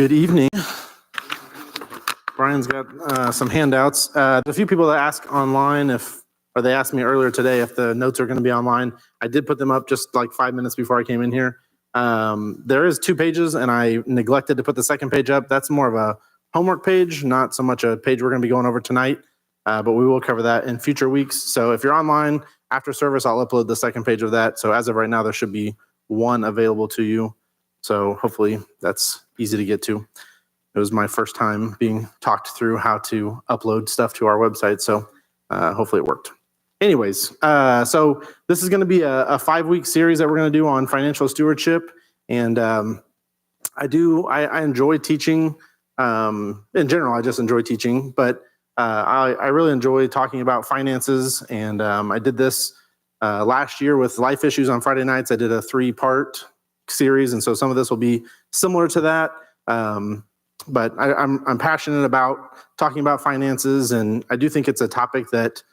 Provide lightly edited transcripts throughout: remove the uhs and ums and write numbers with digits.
Good evening. Brian's got some handouts. There's a few people that ask online or they asked me earlier today if the notes are going to be online. I did put them up just like 5 minutes before I came in here. There is 2 pages, and I neglected to put the second page up. That's more of a homework page, not so much a page we're going to be going over tonight, but we will cover that in future weeks. So if you're online after service, I'll upload the second page of that. So as of right now, there should be 1 available to you. So hopefully that's easy to get to. It was my first time being talked through how to upload stuff to our website, so hopefully it worked. Anyways, so this is going to be a 5-week series that we're going to do on financial stewardship, and I enjoy teaching. In general, I just enjoy teaching, but I really enjoy talking about finances, and I did this last year with life issues on Friday nights. I did a 3-part series, and so some of this will be similar to that. But I'm passionate about talking about finances, and I do think it's a topic that,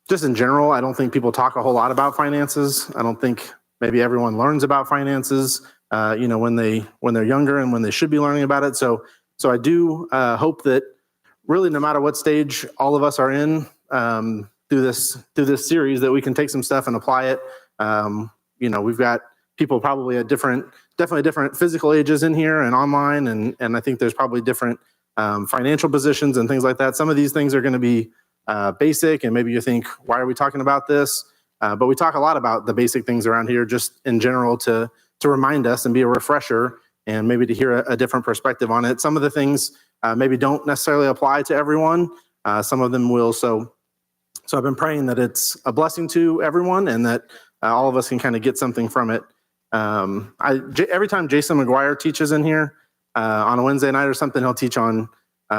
just in general, I don't think people talk a whole lot about finances. I don't think maybe everyone learns about finances, when they're younger and when they should be learning about it. So I do hope that really, no matter what stage all of us are in, through this series, that we can take some stuff and apply it. We've got people probably at definitely different physical ages in here and online, and I think there's probably different financial positions and things like that. Some of these things are going to be basic, and maybe you think, why are we talking about this? But we talk a lot about the basic things around here, just in general, to remind us and be a refresher, and maybe to hear a different perspective on it. Some of the things maybe don't necessarily apply to everyone. Some of them will. So I've been praying that it's a blessing to everyone, and that all of us can kind of get something from it. Every time Jason McGuire teaches in here on a Wednesday night or something, he'll teach on,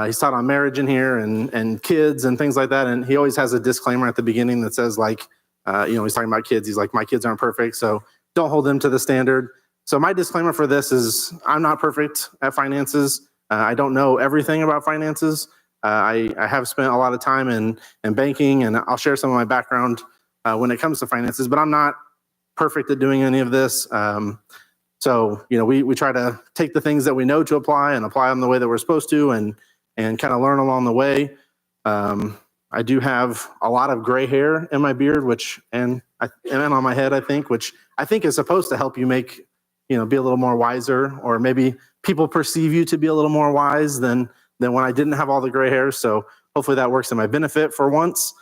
he's taught on marriage in here and kids and things like that. And he always has a disclaimer at the beginning that says, like, he's talking about kids. He's like, my kids aren't perfect, so don't hold them to the standard. So my disclaimer for this is, I'm not perfect at finances. I don't know everything about finances. I have spent a lot of time in banking, and I'll share some of my background when it comes to finances, but I'm not perfect at doing any of this. So we try to take the things that we know to apply them the way that we're supposed to, and kind of learn along the way. I do have a lot of gray hair in my beard, and on my head, I think, which I think is supposed to help you make, be a little more wiser, or maybe people perceive you to be a little more wise than when I didn't have all the gray hair. So hopefully that works in my benefit for once.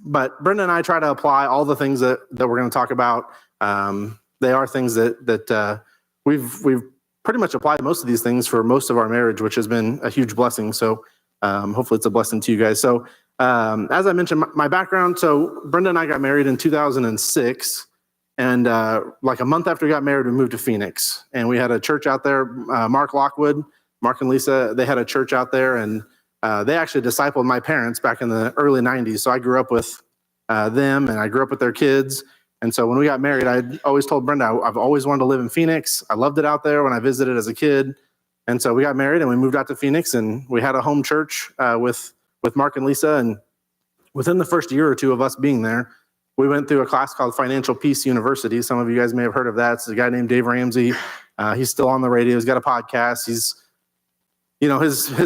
But Brenda and I try to apply all the things that we're going to talk about. They are things that we've pretty much applied most of these things for most of our marriage, which has been a huge blessing. So hopefully it's a blessing to you guys. So as I mentioned, my background, so Brenda and I got married in 2006. And like a month after we got married, we moved to Phoenix. And we had a church out there, Mark and Lisa, they had a church out there, and they actually discipled my parents back in the early 90s. So I grew up with them, and I grew up with their kids. And so when we got married, I always told Brenda, I've always wanted to live in Phoenix. I loved it out there when I visited as a kid. And so we got married, and we moved out to Phoenix, and we had a home church with Mark and Lisa. And within the first year or two of us being there, we went through a class called Financial Peace University. Some of you guys may have heard of that. It's a guy named Dave Ramsey. He's still on the radio. He's got a podcast. His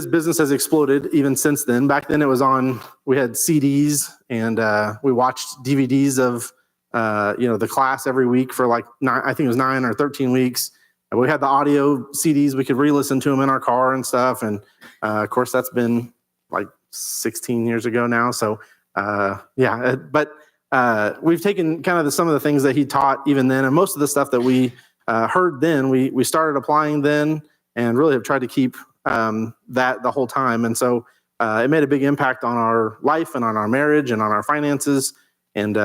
business has exploded even since then. Back then we had CDs, and we watched DVDs of, the class every week for like 9 or 13 weeks. And we had the audio CDs. We could re-listen to them in our car and stuff. And of course, that's been like 16 years ago now. So but we've taken kind of some of the things that he taught even then. And most of the stuff that we heard then, we started applying then, and really have tried to keep that the whole time. And so it made a big impact on our life and on our marriage and on our finances. And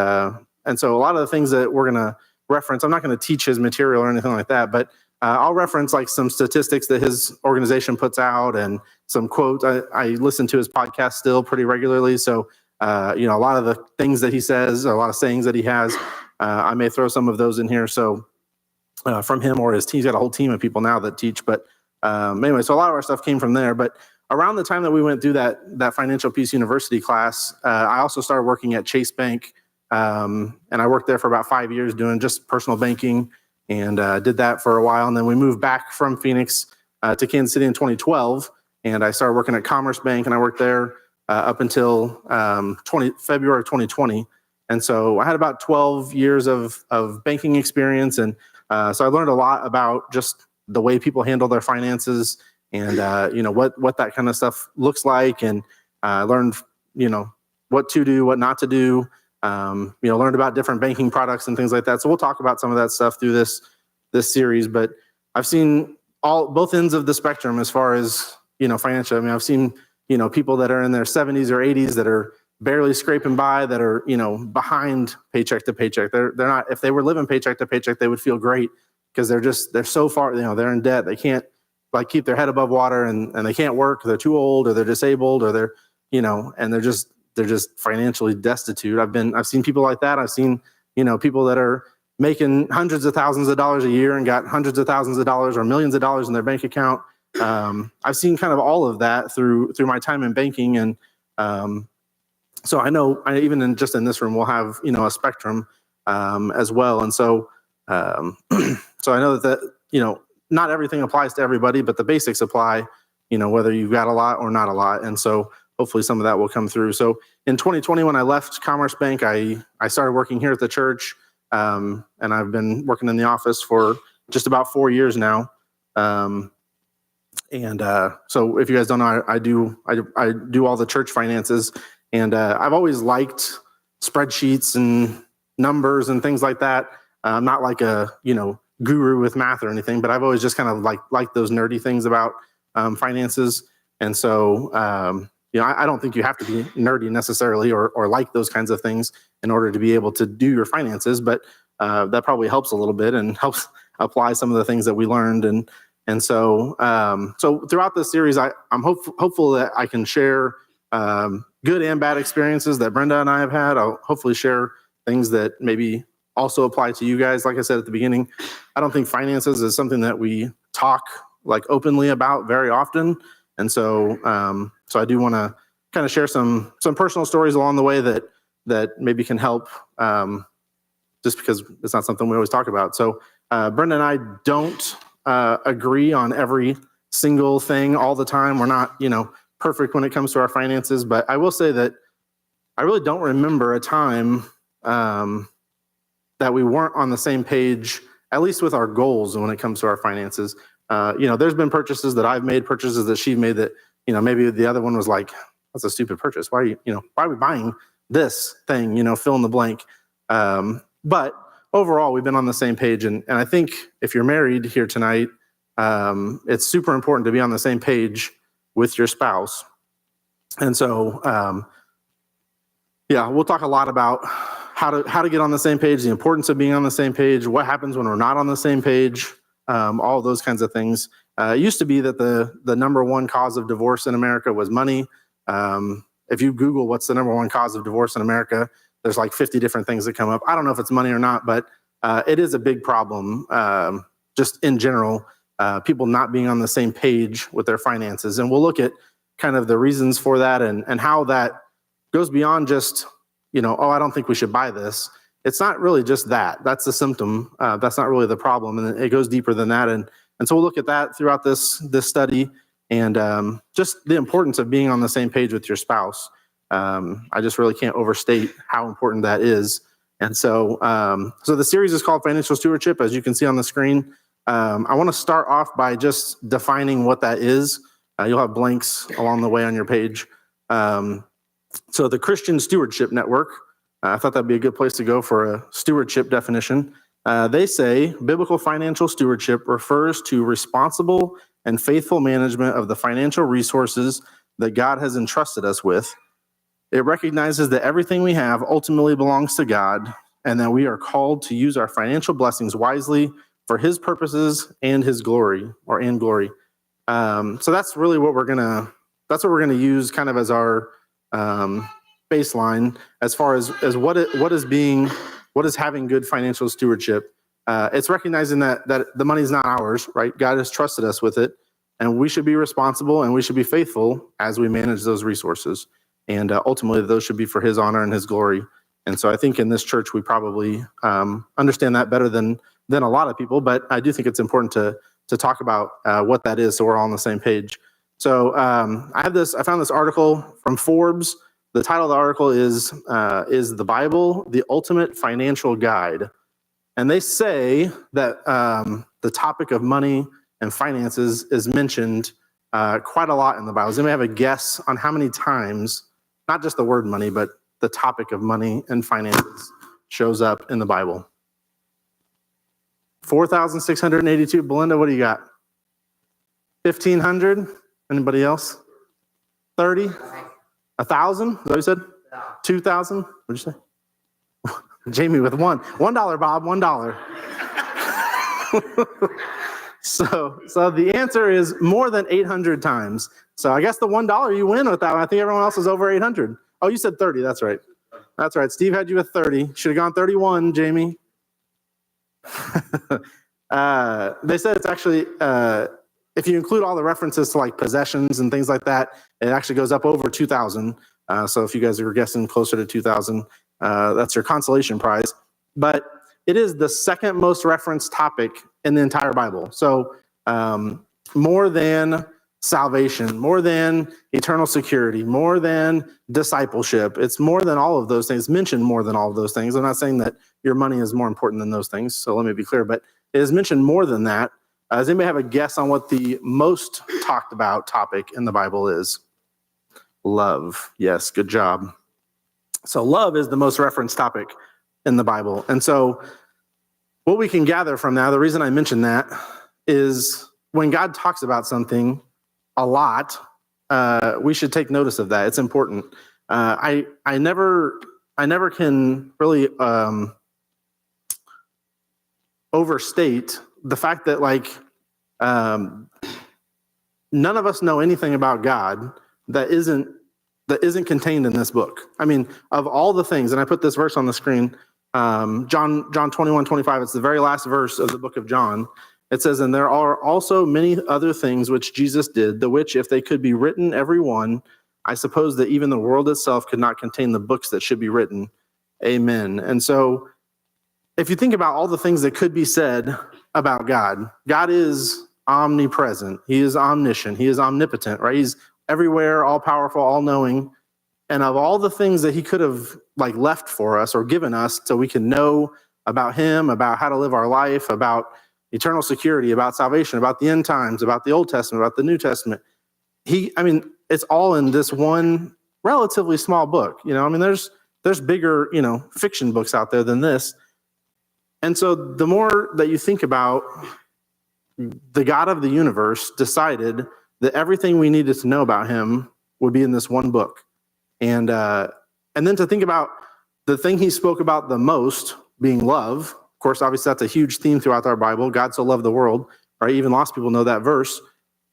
so a lot of the things that we're going to reference, I'm not going to teach his material or anything like that, but I'll reference like some statistics that his organization puts out and some quotes. I listen to his podcast still pretty regularly. So, a lot of the things that he says, or a lot of sayings that he has, I may throw some of those in here. So from him or his team, he's got a whole team of people now that teach, but anyway, so a lot of our stuff came from there. But around the time that we went through that Financial Peace University class, I also started working at Chase Bank, and I worked there for about 5 years doing just personal banking. and did that for a while. And then we moved back from Phoenix to Kansas City in 2012, and I started working at Commerce Bank, and I worked there up until February of 2020. And so I had about 12 years of banking experience, and so I learned a lot about just the way people handle their finances, and what that kind of stuff looks like, and learned what to do, what not to do. Learned about different banking products and things like that. So we'll talk about some of that stuff through this series. But I've seen both ends of the spectrum as far as financial. I mean, I've seen people that are in their 70s or 80s that are barely scraping by, that are behind paycheck to paycheck. They're not. If they were living paycheck to paycheck, they would feel great because they're so far. They're in debt. They can't keep their head above water, and they can't work. They're too old, or they're disabled, or they're and they're just financially destitute. I've seen people like that. I've seen, people that are making hundreds of thousands of dollars a year and got hundreds of thousands of dollars or millions of dollars in their bank account. I've seen kind of all of that through my time in banking. And so I know even in this room, we'll have, a spectrum as well. And so, so I know that, not everything applies to everybody, but the basics apply, whether you've got a lot or not a lot. And so hopefully some of that will come through. So in 2020, when I left Commerce Bank, I started working here at the church, and I've been working in the office for just about 4 years now. So if you guys don't know, I do all the church finances, and I've always liked spreadsheets and numbers and things like that. I'm not like a guru with math or anything, but I've always just kind of liked those nerdy things about finances. And so I don't think you have to be nerdy necessarily or like those kinds of things in order to be able to do your finances, but that probably helps a little bit and helps apply some of the things that we learned. And so throughout this series, I'm hopeful that I can share good and bad experiences that Brenda and I have had. I'll hopefully share things that maybe also apply to you guys. Like I said at the beginning, I don't think finances is something that we talk openly about very often. And so I do want to kind of share some personal stories along the way that maybe can help, just because it's not something we always talk about. So Brenda and I don't agree on every single thing all the time. We're not, perfect when it comes to our finances, but I will say that I really don't remember a time that we weren't on the same page, at least with our goals when it comes to our finances. There's been purchases that I've made, purchases that she's made that, maybe the other one was like, that's a stupid purchase. Why are we buying this thing, fill in the blank. But overall, we've been on the same page. And I think if you're married here tonight, it's super important to be on the same page with your spouse. And so, we'll talk a lot about how to get on the same page, the importance of being on the same page, what happens when we're not on the same page, all of those kinds of things. It used to be that the number one cause of divorce in America was money. If you Google what's the number one cause of divorce in America, there's like 50 different things that come up. I don't know if it's money or not, but it is a big problem just in general, people not being on the same page with their finances. And we'll look at kind of the reasons for that and how that goes beyond just, I don't think we should buy this. It's not really just that. That's the symptom. That's not really the problem. And it goes deeper than that. And so we'll look at that throughout this study, and just the importance of being on the same page with your spouse. I just really can't overstate how important that is. And so the series is called Financial Stewardship, as you can see on the screen. I want to start off by just defining what that is. You'll have blanks along the way on your page. So the Christian Stewardship Network, I thought that'd be a good place to go for a stewardship definition. They say biblical financial stewardship refers to responsible and faithful management of the financial resources that God has entrusted us with. It recognizes that everything we have ultimately belongs to God, and that we are called to use our financial blessings wisely for His purposes and His glory, and glory. So that's really what we're gonna use kind of as our baseline as far as what is having good financial stewardship. It's recognizing that the money is not ours, right? God has trusted us with it, and we should be responsible and we should be faithful as we manage those resources. And ultimately, those should be for His honor and His glory. And so I think in this church, we probably understand that better than than a lot of people, but I do think it's important to talk about what that is so we're all on the same page. So I found this article from Forbes. The title of the article is The Bible, the Ultimate Financial Guide. And they say that the topic of money and finances is mentioned quite a lot in the Bible. Does anybody have a guess on how many times, not just the word money, but the topic of money and finances shows up in the Bible? 4,682. Belinda, what do you got? 1,500? Anybody else? 30? 1,000? Is that what you said? 2,000? What'd you say? Jamie with $1. $1, Bob, $1. So the answer is more than 800 times. So I guess the $1 you win with that one. I think everyone else is over 800. Oh, you said 30. That's right. That's right. Steve had you with 30. Should have gone 31, Jamie. They said it's actually, if you include all the references to like possessions and things like that, it actually goes up over 2,000. So if you guys are guessing closer to 2,000, that's your consolation prize. But it is the second most referenced topic in the entire Bible. So more than salvation, more than eternal security, more than discipleship. It's more than all of those things, mentioned more than all of those things. I'm not saying that your money is more important than those things, so let me be clear, but it is mentioned more than that. Does anybody have a guess on what the most talked about topic in the Bible is? Love. Yes, good job. So love is the most referenced topic in the Bible. And so what we can gather from that, the reason I mention that is when God talks about something a lot, we should take notice of that. It's important. I never can really overstate the fact that none of us know anything about God that isn't contained in this book. I mean, of all the things, and I put this verse on the screen, John 21:25, it's the very last verse of the book of John. It says, "And there are also many other things which Jesus did, the which, if they could be written every one, I suppose that even the world itself could not contain the books that should be written." Amen. And so if you think about all the things that could be said about God, God is omnipresent. He is omniscient. He is omnipotent, right? He's everywhere, all powerful, all knowing. And of all the things that he could have left for us or given us so we can know about him, about how to live our life, about eternal security, about salvation, about the end times, about the Old Testament, about the New Testament, it's all in this one relatively small book. There's bigger, fiction books out there than this. And so the more that you think about, the God of the universe decided that everything we needed to know about him would be in this one book. And then to think about the thing he spoke about the most being love. Of course, obviously that's a huge theme throughout our Bible. God so loved the world, right? Even lost people know that verse.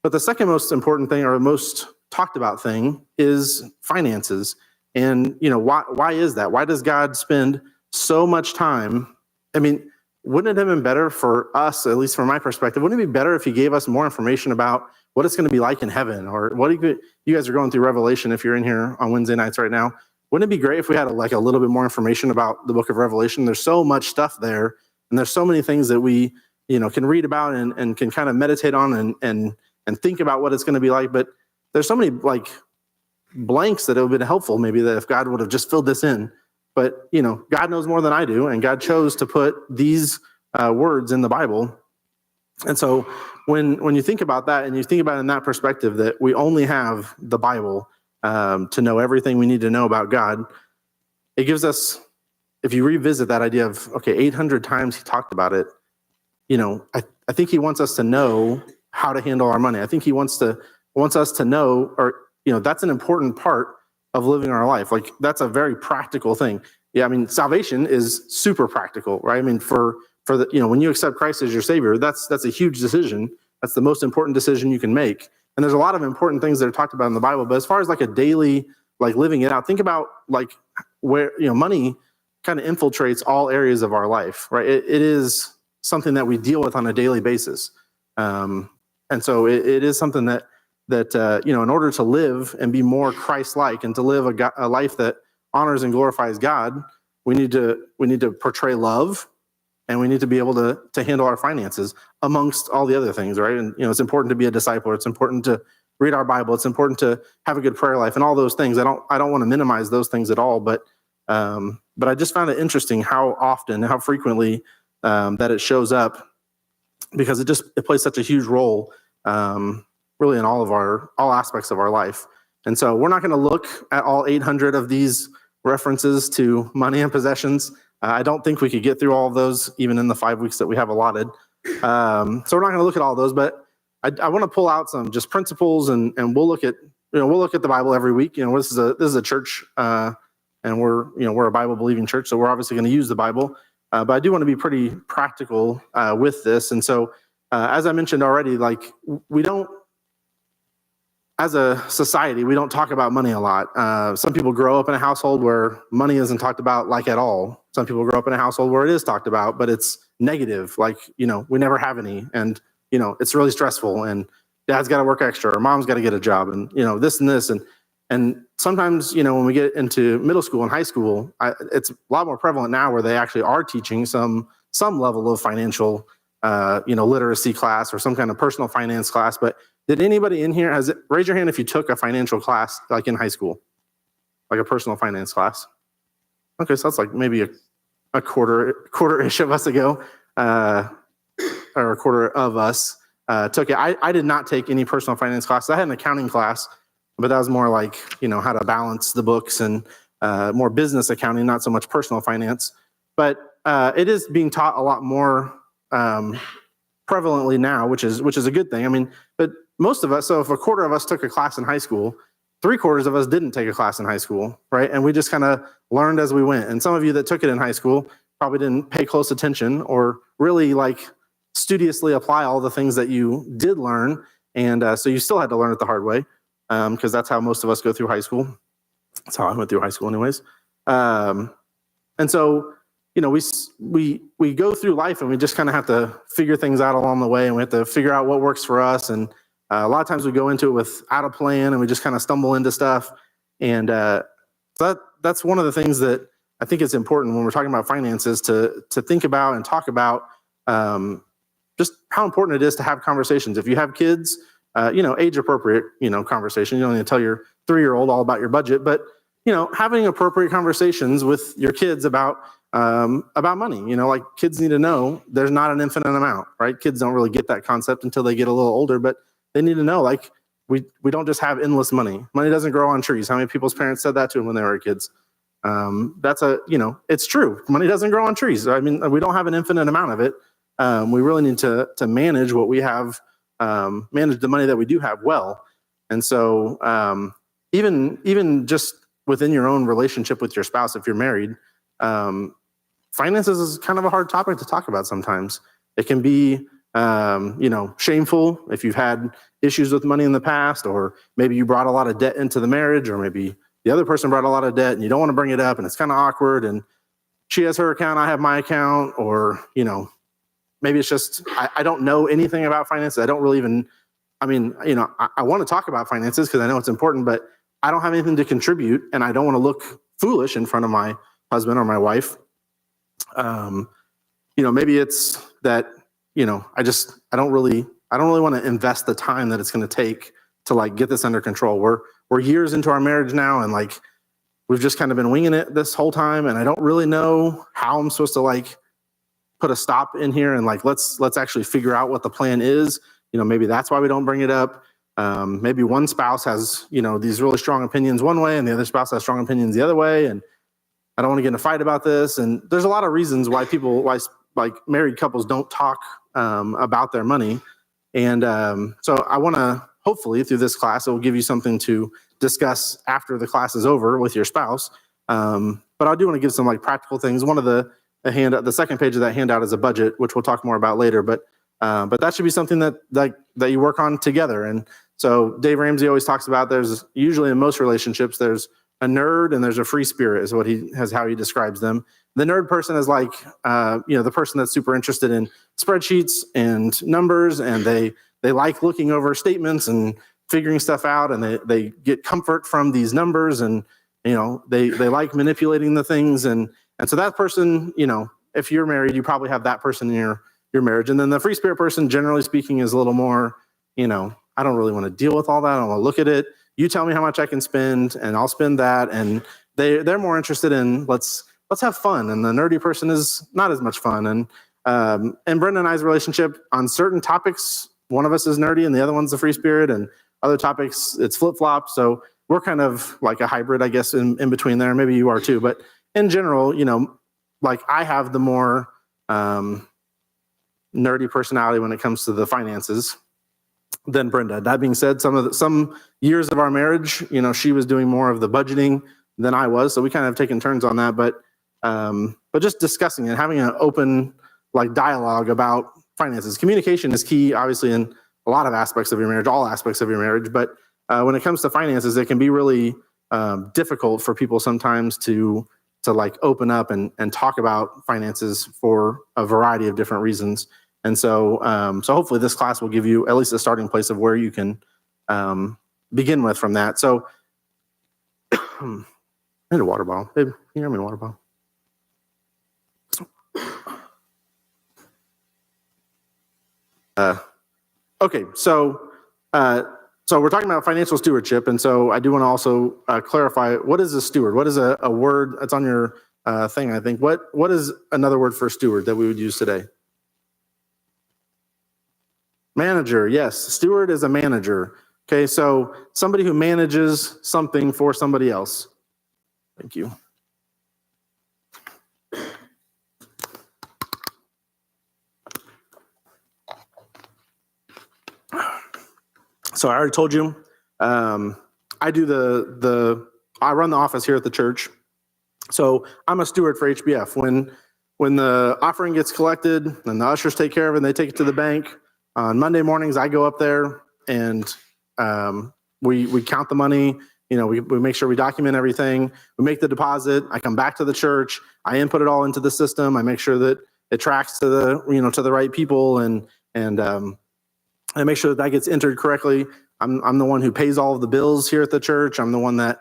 But the second most important thing, or most talked about thing, is finances. And why is that? Why does God spend so much time? I mean, wouldn't it have been better for us, at least from my perspective, wouldn't it be better if he gave us more information about what it's going to be like in heaven? Or you guys are going through Revelation if you're in here on Wednesday nights right now. Wouldn't it be great if we had a little bit more information about the book of Revelation? There's so much stuff there, and there's so many things that we can read about and can kind of meditate on and think about what it's going to be like. But there's so many blanks that it would have been helpful maybe that if God would have just filled this in. But, God knows more than I do, and God chose to put these words in the Bible. And so when you think about that, and you think about it in that perspective, that we only have the Bible to know everything we need to know about God, it gives us, if you revisit that idea of, 800 times he talked about it, I think he wants us to know how to handle our money. I think he wants us to know, or, that's an important part of living our life. That's a very practical thing. Yeah, I mean, salvation is super practical, right? I mean, for the, when you accept Christ as your Savior, that's a huge decision. That's the most important decision you can make. And there's a lot of important things that are talked about in the Bible. But as far as a daily, living it out, think about where, money kind of infiltrates all areas of our life, right? It is something that we deal with on a daily basis. And so it is something that in order to live and be more Christ-like and to live a life that honors and glorifies God, we need to portray love. and we need to be able to handle our finances amongst all the other things, right? And it's important to be a discipler. It's important to read our Bible. It's important to have a good prayer life and all those things. I don't want to minimize those things at all, but I just found it interesting how often, how frequently that it shows up, because it plays such a huge role, really in all aspects of our life. And so we're not going to look at all 800 of these references to money and possessions. I don't think we could get through all of those even in the 5 weeks that we have allotted. So we're not going to look at all those, but I want to pull out some just principles, and we'll look at the Bible every week. This is a church, and we're a Bible believing church, so we're obviously going to use the Bible. But I do want to be pretty practical with this. And so, as I mentioned already, like we don't, as a society, we don't talk about money a lot. Some people grow up in a household where money isn't talked about like at all. Some people grow up in a household where it is talked about, but it's negative. Like, we never have any, and it's really stressful, and dad's got to work extra, or mom's got to get a job, and this and this, and sometimes when we get into middle school and high school, it's a lot more prevalent now where they actually are teaching some level of financial literacy class or some kind of personal finance class. But did anybody in here raise your hand if you took a financial class like in high school, like a personal finance class? Okay, so that's like maybe a quarter-ish of us ago, or a quarter of us took it. I did not take any personal finance classes. I had an accounting class, but that was more like, how to balance the books and more business accounting, not so much personal finance. But it is being taught a lot more prevalently now, which is a good thing. I mean, but most of us, so if a quarter of us took a class in high school, 3/4 of us didn't take a class in high school, right? And we just kind of learned as we went. And some of you that took it in high school probably didn't pay close attention or really studiously apply all the things that you did learn. And so you still had to learn it the hard way, because that's how most of us go through high school. That's how I went through high school anyways. And so, we go through life, and we just kind of have to figure things out along the way, and we have to figure out what works for us. And a lot of times we go into it without a plan, and we just kind of stumble into stuff. And that's one of the things that I think is important when we're talking about finances, to think about and talk about just how important it is to have conversations. If you have kids, age appropriate, conversation. You don't need to tell your 3-year-old all about your budget, but having appropriate conversations with your kids about money. Like kids need to know there's not an infinite amount, right? Kids don't really get that concept until they get a little older, but they need to know, like, we don't just have endless money. Money doesn't grow on trees. How many people's parents said that to them when they were kids? It's true. Money doesn't grow on trees. I mean, we don't have an infinite amount of it. We really need to manage what we have, manage the money that we do have well. And so even just within your own relationship with your spouse, if you're married, finances is kind of a hard topic to talk about sometimes. It can be shameful if you've had issues with money in the past, or maybe you brought a lot of debt into the marriage, or maybe the other person brought a lot of debt and you don't want to bring it up, and it's kind of awkward, and she has her account, I have my account, or maybe it's just I don't know anything about finances. I don't really even, I want to talk about finances because I know it's important, but I don't have anything to contribute, and I don't want to look foolish in front of my husband or my wife. Maybe it's that I don't really want to invest the time that it's going to take to get this under control. We're years into our marriage now, and we've just kind of been winging it this whole time, and I don't really know how I'm supposed to put a stop in here and let's actually figure out what the plan is. Maybe that's why we don't bring it up. Maybe one spouse has these really strong opinions one way, and the other spouse has strong opinions the other way, and I don't want to get in a fight about this. And there's a lot of reasons why married couples don't talk about their money. And so I want to, hopefully through this class, it will give you something to discuss after the class is over with your spouse. But I do want to give some practical things. One of the second page of that handout is a budget, which we'll talk more about later. But that should be something that you work on together. And so Dave Ramsey always talks about, there's usually in most relationships, there's a nerd and there's a free spirit, is how he describes them. The nerd person is the person that's super interested in spreadsheets and numbers, and they like looking over statements and figuring stuff out, and they get comfort from these numbers, and they like manipulating the things, and so that person if you're married, you probably have that person in your marriage. And then the free spirit person, generally speaking, is a little more, I don't really want to deal with all that. I don't want to look at it. You tell me how much I can spend and I'll spend that. And they're more interested in let's have fun. And the nerdy person is not as much fun. And Brenda and I's relationship on certain topics, one of us is nerdy and the other one's the free spirit, and other topics it's flip-flop. So we're kind of like a hybrid, I guess, in between there. Maybe you are too. But in general, like I have the more nerdy personality when it comes to the finances than Brenda. That being said, some years of our marriage, she was doing more of the budgeting than I was. So we kind of have taken turns on that. But just discussing and having an open dialogue about finances. Communication is key, obviously, in a lot of aspects of your marriage, all aspects of your marriage. But when it comes to finances, it can be really difficult for people sometimes to open up and talk about finances for a variety of different reasons. And so hopefully this class will give you at least a starting place of where you can begin with from that. So I need a water bottle. Babe, can you hear me a water bottle? Okay, so we're talking about financial stewardship, and so I do want to also clarify, what is a steward? What is a word that's on your thing, I think? What is another word for steward that we would use today? Manager, yes. Steward is a manager. Okay, so somebody who manages something for somebody else. Thank you. So I already told you, I do I run the office here at the church. So I'm a steward for HBF. When the offering gets collected and the ushers take care of it and they take it to the bank, on Monday mornings I go up there and we count the money. We make sure we document everything. We make the deposit. I come back to the church. I input it all into the system. I make sure that it tracks to the right people and I make sure that gets entered correctly. I'm the one who pays all of the bills here at the church. I'm the one that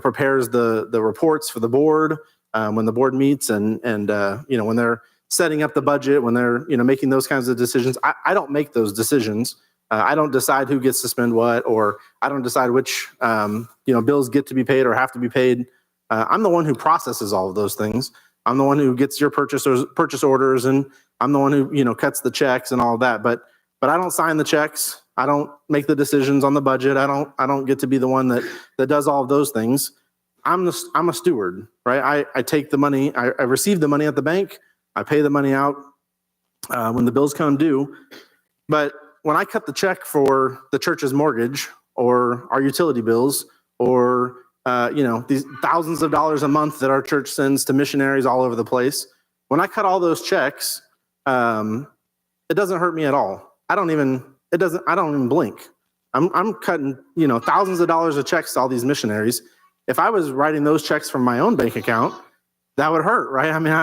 prepares the reports for the board when the board meets and when they're setting up the budget, when they're making those kinds of decisions. I don't make those decisions. I don't decide who gets to spend what, or I don't decide which bills get to be paid or have to be paid. I'm the one who processes all of those things. I'm the one who gets your purchase orders, and I'm the one who cuts the checks and all of that. But I don't sign the checks. I don't make the decisions on the budget. I don't get to be the one that does all of those things. I'm a steward, right? I take the money. I receive the money at the bank. I pay the money out when the bills come due. But when I cut the check for the church's mortgage or our utility bills or these thousands of dollars a month that our church sends to missionaries all over the place, when I cut all those checks, it doesn't hurt me at all. I don't even blink. I'm cutting, thousands of dollars of checks to all these missionaries. If I was writing those checks from my own bank account, that would hurt, right? I mean,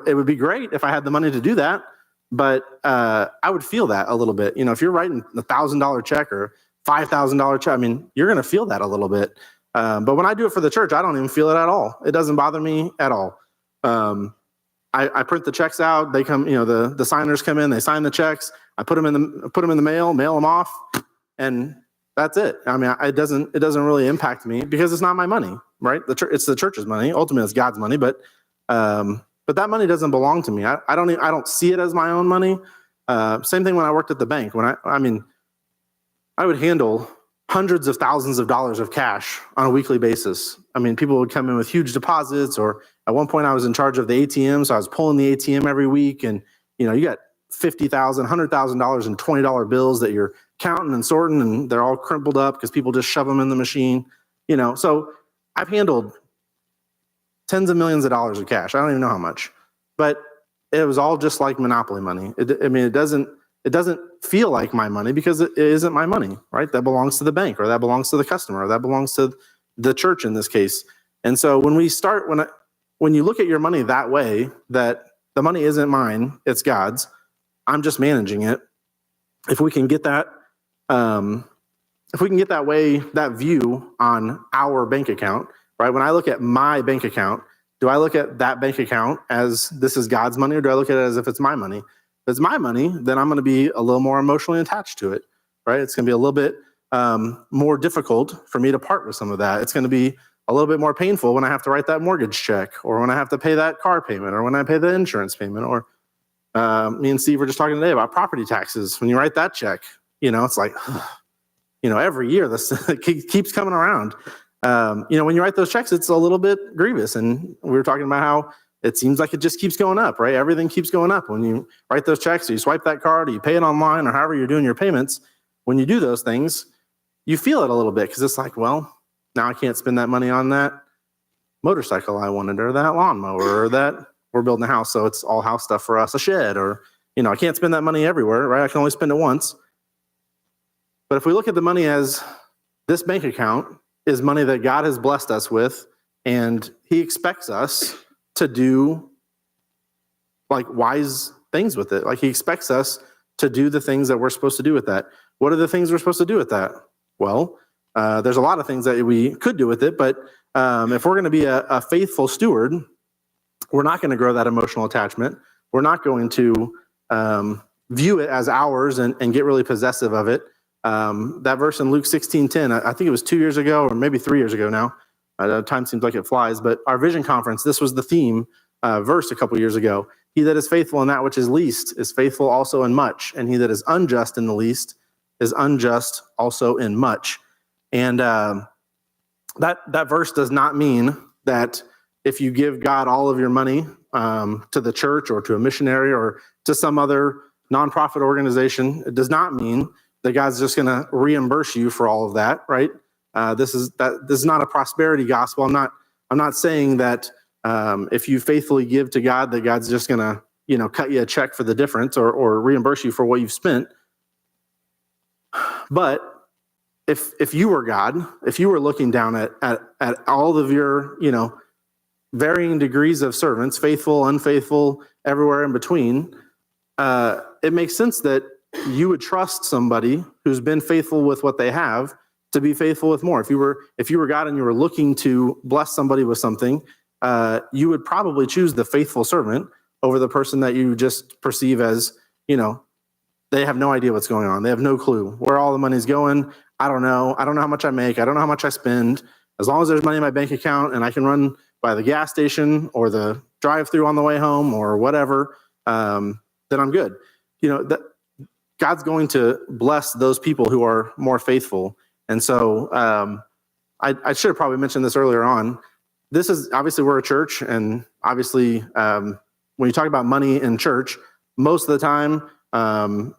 it would be great if I had the money to do that, but I would feel that a little bit. If you're writing a $1,000 check or $5,000 check, I mean, you're going to feel that a little bit. But when I do it for the church, I don't even feel it at all. It doesn't bother me at all. I print the checks out. They come, the signers come in, they sign the checks. I put them in the mail them off, and that's it. I mean, it doesn't really impact me because it's not my money, right? It's the church's money. Ultimately, it's God's money, but that money doesn't belong to me. I don't see it as my own money. Same thing when I worked at the bank. I would handle hundreds of thousands of dollars of cash on a weekly basis. I mean, people would come in with huge deposits, or at one point I was in charge of the ATM, so I was pulling the ATM every week, and you got $50,000, $100,000 in $20 bills that you're counting and sorting, and they're all crumpled up because people just shove them in the machine. So I've handled tens of millions of dollars of cash. I don't even know how much, but it was all just like Monopoly money. It doesn't feel like my money because it isn't my money, right? That belongs to the bank, or that belongs to the customer, or that belongs to the church in this case. And so when you look at your money that way, that the money isn't mine, it's God's, I'm just managing it. If we can get that, that view on our bank account, right? When I look at my bank account, Do I look at that bank account as this is God's money, or do I look at it as if it's my money? If it's my money, then I'm going to be a little more emotionally attached to it, right? It's going to be a little bit more difficult for me to part with some of that. It's going to be a little bit more painful when I have to write that mortgage check, or when I have to pay that car payment, or when I pay the insurance payment, or me and Steve were just talking today about property taxes. When you write that check, it's like, every year this keeps coming around. When you write those checks, it's a little bit grievous. And we were talking about how it seems like it just keeps going up, right? Everything keeps going up. When you write those checks, or you swipe that card, or you pay it online, or however you're doing your payments, when you do those things, you feel it a little bit, because it's like, well, now I can't spend that money on that motorcycle I wanted, or that lawnmower, or that we're building a house, so it's all house stuff for us, a shed, or, I can't spend that money everywhere, right? I can only spend it once. But if we look at the money as this bank account is money that God has blessed us with, and he expects us to do like wise things with it. Like he expects us to do the things that we're supposed to do with that. What are the things we're supposed to do with that? Well, there's a lot of things that we could do with it, but if we're going to be a faithful steward, we're not going to grow that emotional attachment. We're not going to view it as ours and get really possessive of it. That verse in Luke 16:10, I think it was 2 years ago, or maybe 3 years ago now. Time seems like it flies, but our vision conference, this was the theme verse a couple years ago. He that is faithful in that which is least is faithful also in much, and he that is unjust in the least is unjust also in much. And that verse does not mean that if you give God all of your money to the church, or to a missionary, or to some other nonprofit organization, it does not mean that God's just going to reimburse you for all of that, right? This is not a prosperity gospel. I'm not saying that if you faithfully give to God, that God's just going to cut you a check for the difference, or reimburse you for what you've spent. But if you were God, if you were looking down at all of your varying degrees of servants, faithful, unfaithful, everywhere in between, it makes sense that you would trust somebody who's been faithful with what they have to be faithful with more. If you were God and you were looking to bless somebody with something, you would probably choose the faithful servant over the person that you just perceive as, they have no idea what's going on. They have no clue where all the money's going. I don't know how much I make. I don't know how much I spend. As long as there's money in my bank account and I can run by the gas station or the drive-through on the way home or whatever, then I'm good. God's going to bless those people who are more faithful. And so I should have probably mentioned this earlier on. This is obviously, we're a church, and obviously when you talk about money in church, most of the time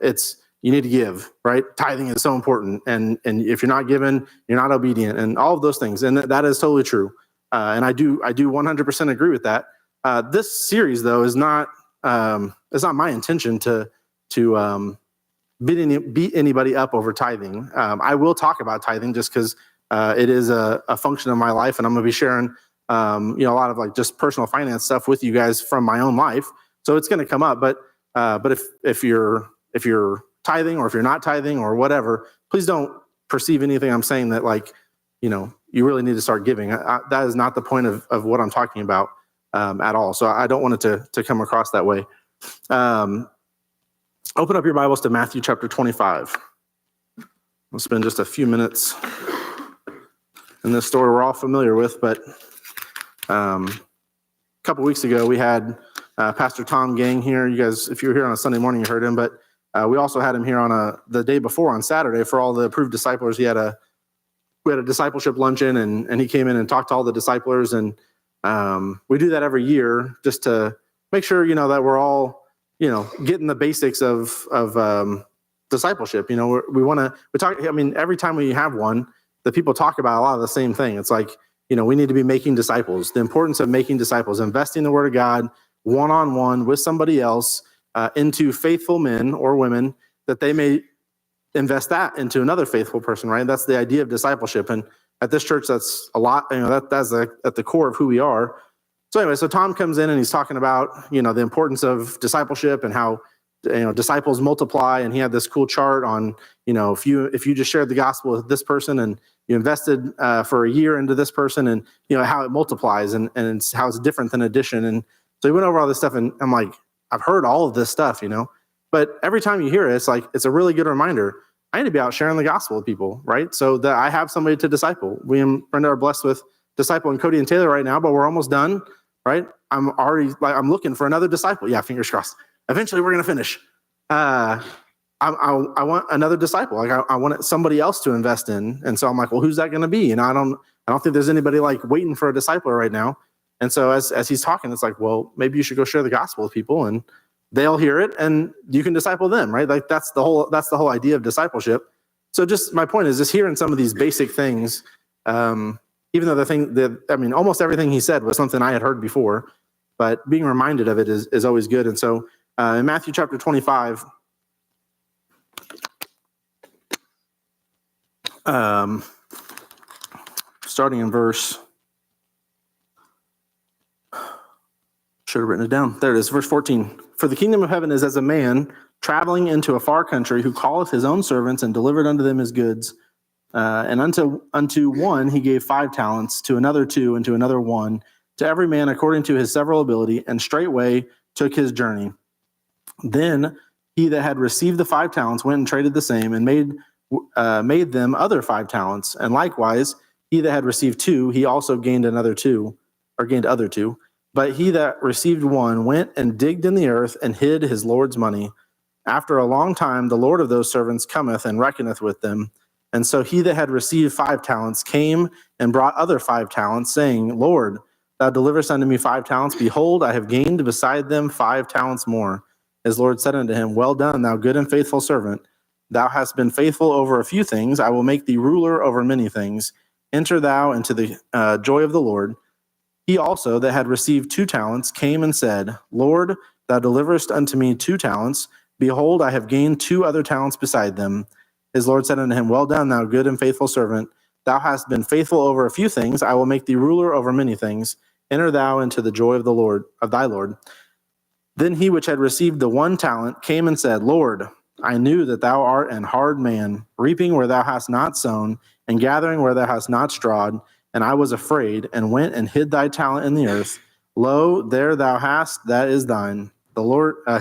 it's you need to give, right? Tithing is so important. And if you're not giving, you're not obedient, and all of those things. And that is totally true. And I do 100% agree with that. This series, though, is not it's not my intention to beat anybody up over tithing. I will talk about tithing just because it is a function of my life, and I'm going to be sharing a lot of like just personal finance stuff with you guys from my own life. So it's going to come up. But if you're tithing, or if you're not tithing, or whatever, please don't perceive anything I'm saying that you really need to start giving. That is not the point of what I'm talking about at all. So I don't want it to come across that way. Open up your Bibles to Matthew chapter 25. We'll spend just a few minutes in this story we're all familiar with, but a couple weeks ago we had Pastor Tom Gang here. You guys, if you were here on a Sunday morning, you heard him, but we also had him here on the day before on Saturday for all the approved disciplers. We had a discipleship luncheon, and he came in and talked to all the disciplers, and we do that every year just to make sure that we're all getting the basics of discipleship. We talk. I mean, every time we have one, the people talk about a lot of the same thing. It's like we need to be making disciples. The importance of making disciples, investing the Word of God one-on-one with somebody else into faithful men or women, that they may invest that into another faithful person. Right? That's the idea of discipleship. And at this church, that's a lot. That's at the core of who we are. So anyway, so Tom comes in and he's talking about, the importance of discipleship and how disciples multiply, and he had this cool chart on, if you just shared the gospel with this person and you invested for a year into this person, and how it multiplies and how it's different than addition. And so he went over all this stuff, and I'm like, I've heard all of this stuff, but every time you hear it, it's like, it's a really good reminder. I need to be out sharing the gospel with people, right? So that I have somebody to disciple. We and Brenda are blessed with discipling Cody and Taylor right now, but we're almost done, right? I'm looking for another disciple. Yeah, fingers crossed. Eventually we're going to finish. I want another disciple. Like I want somebody else to invest in. And so I'm like, well, who's that going to be? And I don't think there's anybody like waiting for a discipler right now. And so as he's talking, it's like, well, maybe you should go share the gospel with people, and they'll hear it and you can disciple them, right? Like that's the whole idea of discipleship. So just my point is just hearing some of these basic things, even though almost everything he said was something I had heard before, but being reminded of it is always good. And so in Matthew chapter 25, starting in verse, should have written it down. There it is, verse 14. For the kingdom of heaven is as a man traveling into a far country, who calleth his own servants and delivered unto them his goods. And unto one he gave 5 talents, to another 2, and to another 1, to every man according to his several ability, and straightway took his journey. Then he that had received the 5 talents went and traded the same, and made them other 5 talents. And likewise, he that had received 2, he also gained other 2. But he that received 1 went and digged in the earth and hid his Lord's money. After a long time, the Lord of those servants cometh and reckoneth with them. And so he that had received 5 talents came and brought other 5 talents, saying, Lord, thou deliverest unto me 5 talents. Behold, I have gained beside them 5 talents more. His Lord said unto him, Well done, thou good and faithful servant. Thou hast been faithful over a few things. I will make thee ruler over many things. Enter thou into the joy of the Lord. He also that had received 2 talents came and said, Lord, thou deliverest unto me 2 talents. Behold, I have gained 2 other talents beside them. His Lord said unto him, Well done, thou good and faithful servant. Thou hast been faithful over a few things. I will make thee ruler over many things. Enter thou into the joy of the Lord, of thy Lord. Then he which had received the 1 talent came and said, Lord, I knew that thou art an hard man, reaping where thou hast not sown, and gathering where thou hast not strawed. And I was afraid, and went and hid thy talent in the earth. Lo, there thou hast, that is thine.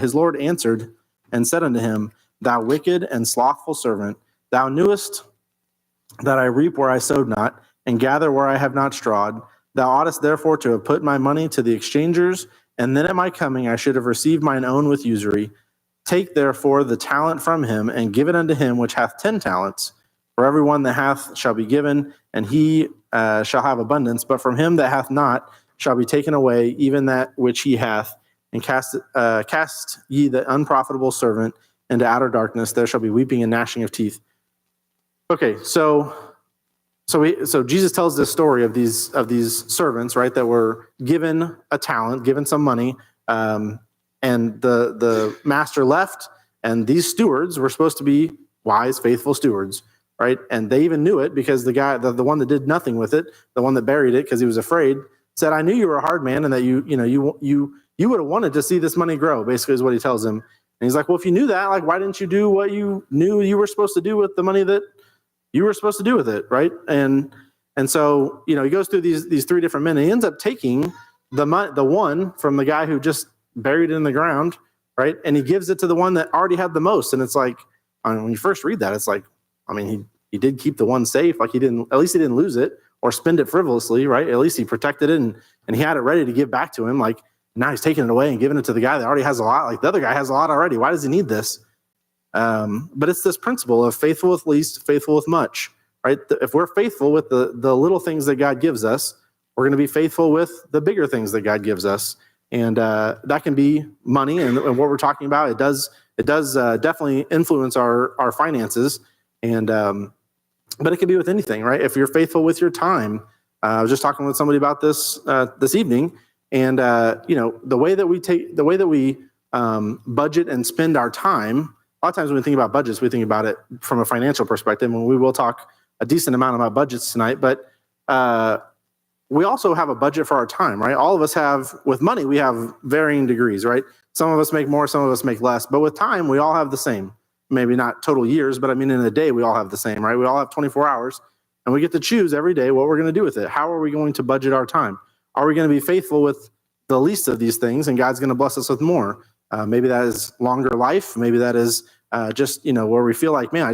His Lord answered and said unto him, Thou wicked and slothful servant, thou knewest that I reap where I sowed not, and gather where I have not strawed. Thou oughtest therefore to have put my money to the exchangers, and then at my coming I should have received mine own with usury. Take therefore the talent from him, and give it unto him which hath 10 talents. For every one that hath shall be given, and he shall have abundance. But from him that hath not shall be taken away even that which he hath. And cast ye the unprofitable servant into outer darkness. There shall be weeping and gnashing of teeth. Okay, so Jesus tells this story of these servants, right, that were given a talent, given some money, and the master left, and these stewards were supposed to be wise, faithful stewards, right? And they even knew it, because the guy, the one that did nothing with it, the one that buried it because he was afraid, said, "I knew you were a hard man, and that you would have wanted to see this money grow." Basically, is what he tells him. And he's like, "Well, if you knew that, like, why didn't you do what you knew you were supposed to do with the money that you were supposed to do with it, right?" And so he goes through these 3 different men, and he ends up taking the one from the guy who just buried it in the ground, right? And he gives it to the one that already had the most. And it's like, when you first read that, it's like, he did keep the one safe. Like, at least he didn't lose it or spend it frivolously, right? At least he protected it and he had it ready to give back to him. Like, now he's taking it away and giving it to the guy that already has a lot. Like, the other guy has a lot already. Why does he need this? But it's this principle of faithful with least, faithful with much, right? If we're faithful with the little things that God gives us, we're going to be faithful with the bigger things that God gives us. And that can be money, and what we're talking about. It does definitely influence our finances, and but it can be with anything, right? If you're faithful with your time, I was just talking with somebody about this this evening, and the way that we budget and spend our time. A lot of times when we think about budgets, we think about it from a financial perspective, and we will talk a decent amount about budgets tonight. But we also have a budget for our time, right? All of us have, with money, we have varying degrees, right? Some of us make more, some of us make less, but with time, we all have the same. Maybe not total years, but I mean, in a day, we all have the same, right? We all have 24 hours, and we get to choose every day what we're going to do with it. How are we going to budget our time? Are we going to be faithful with the least of these things, and God's going to bless us with more? Maybe that is longer life. Maybe that is just, where we feel like, man,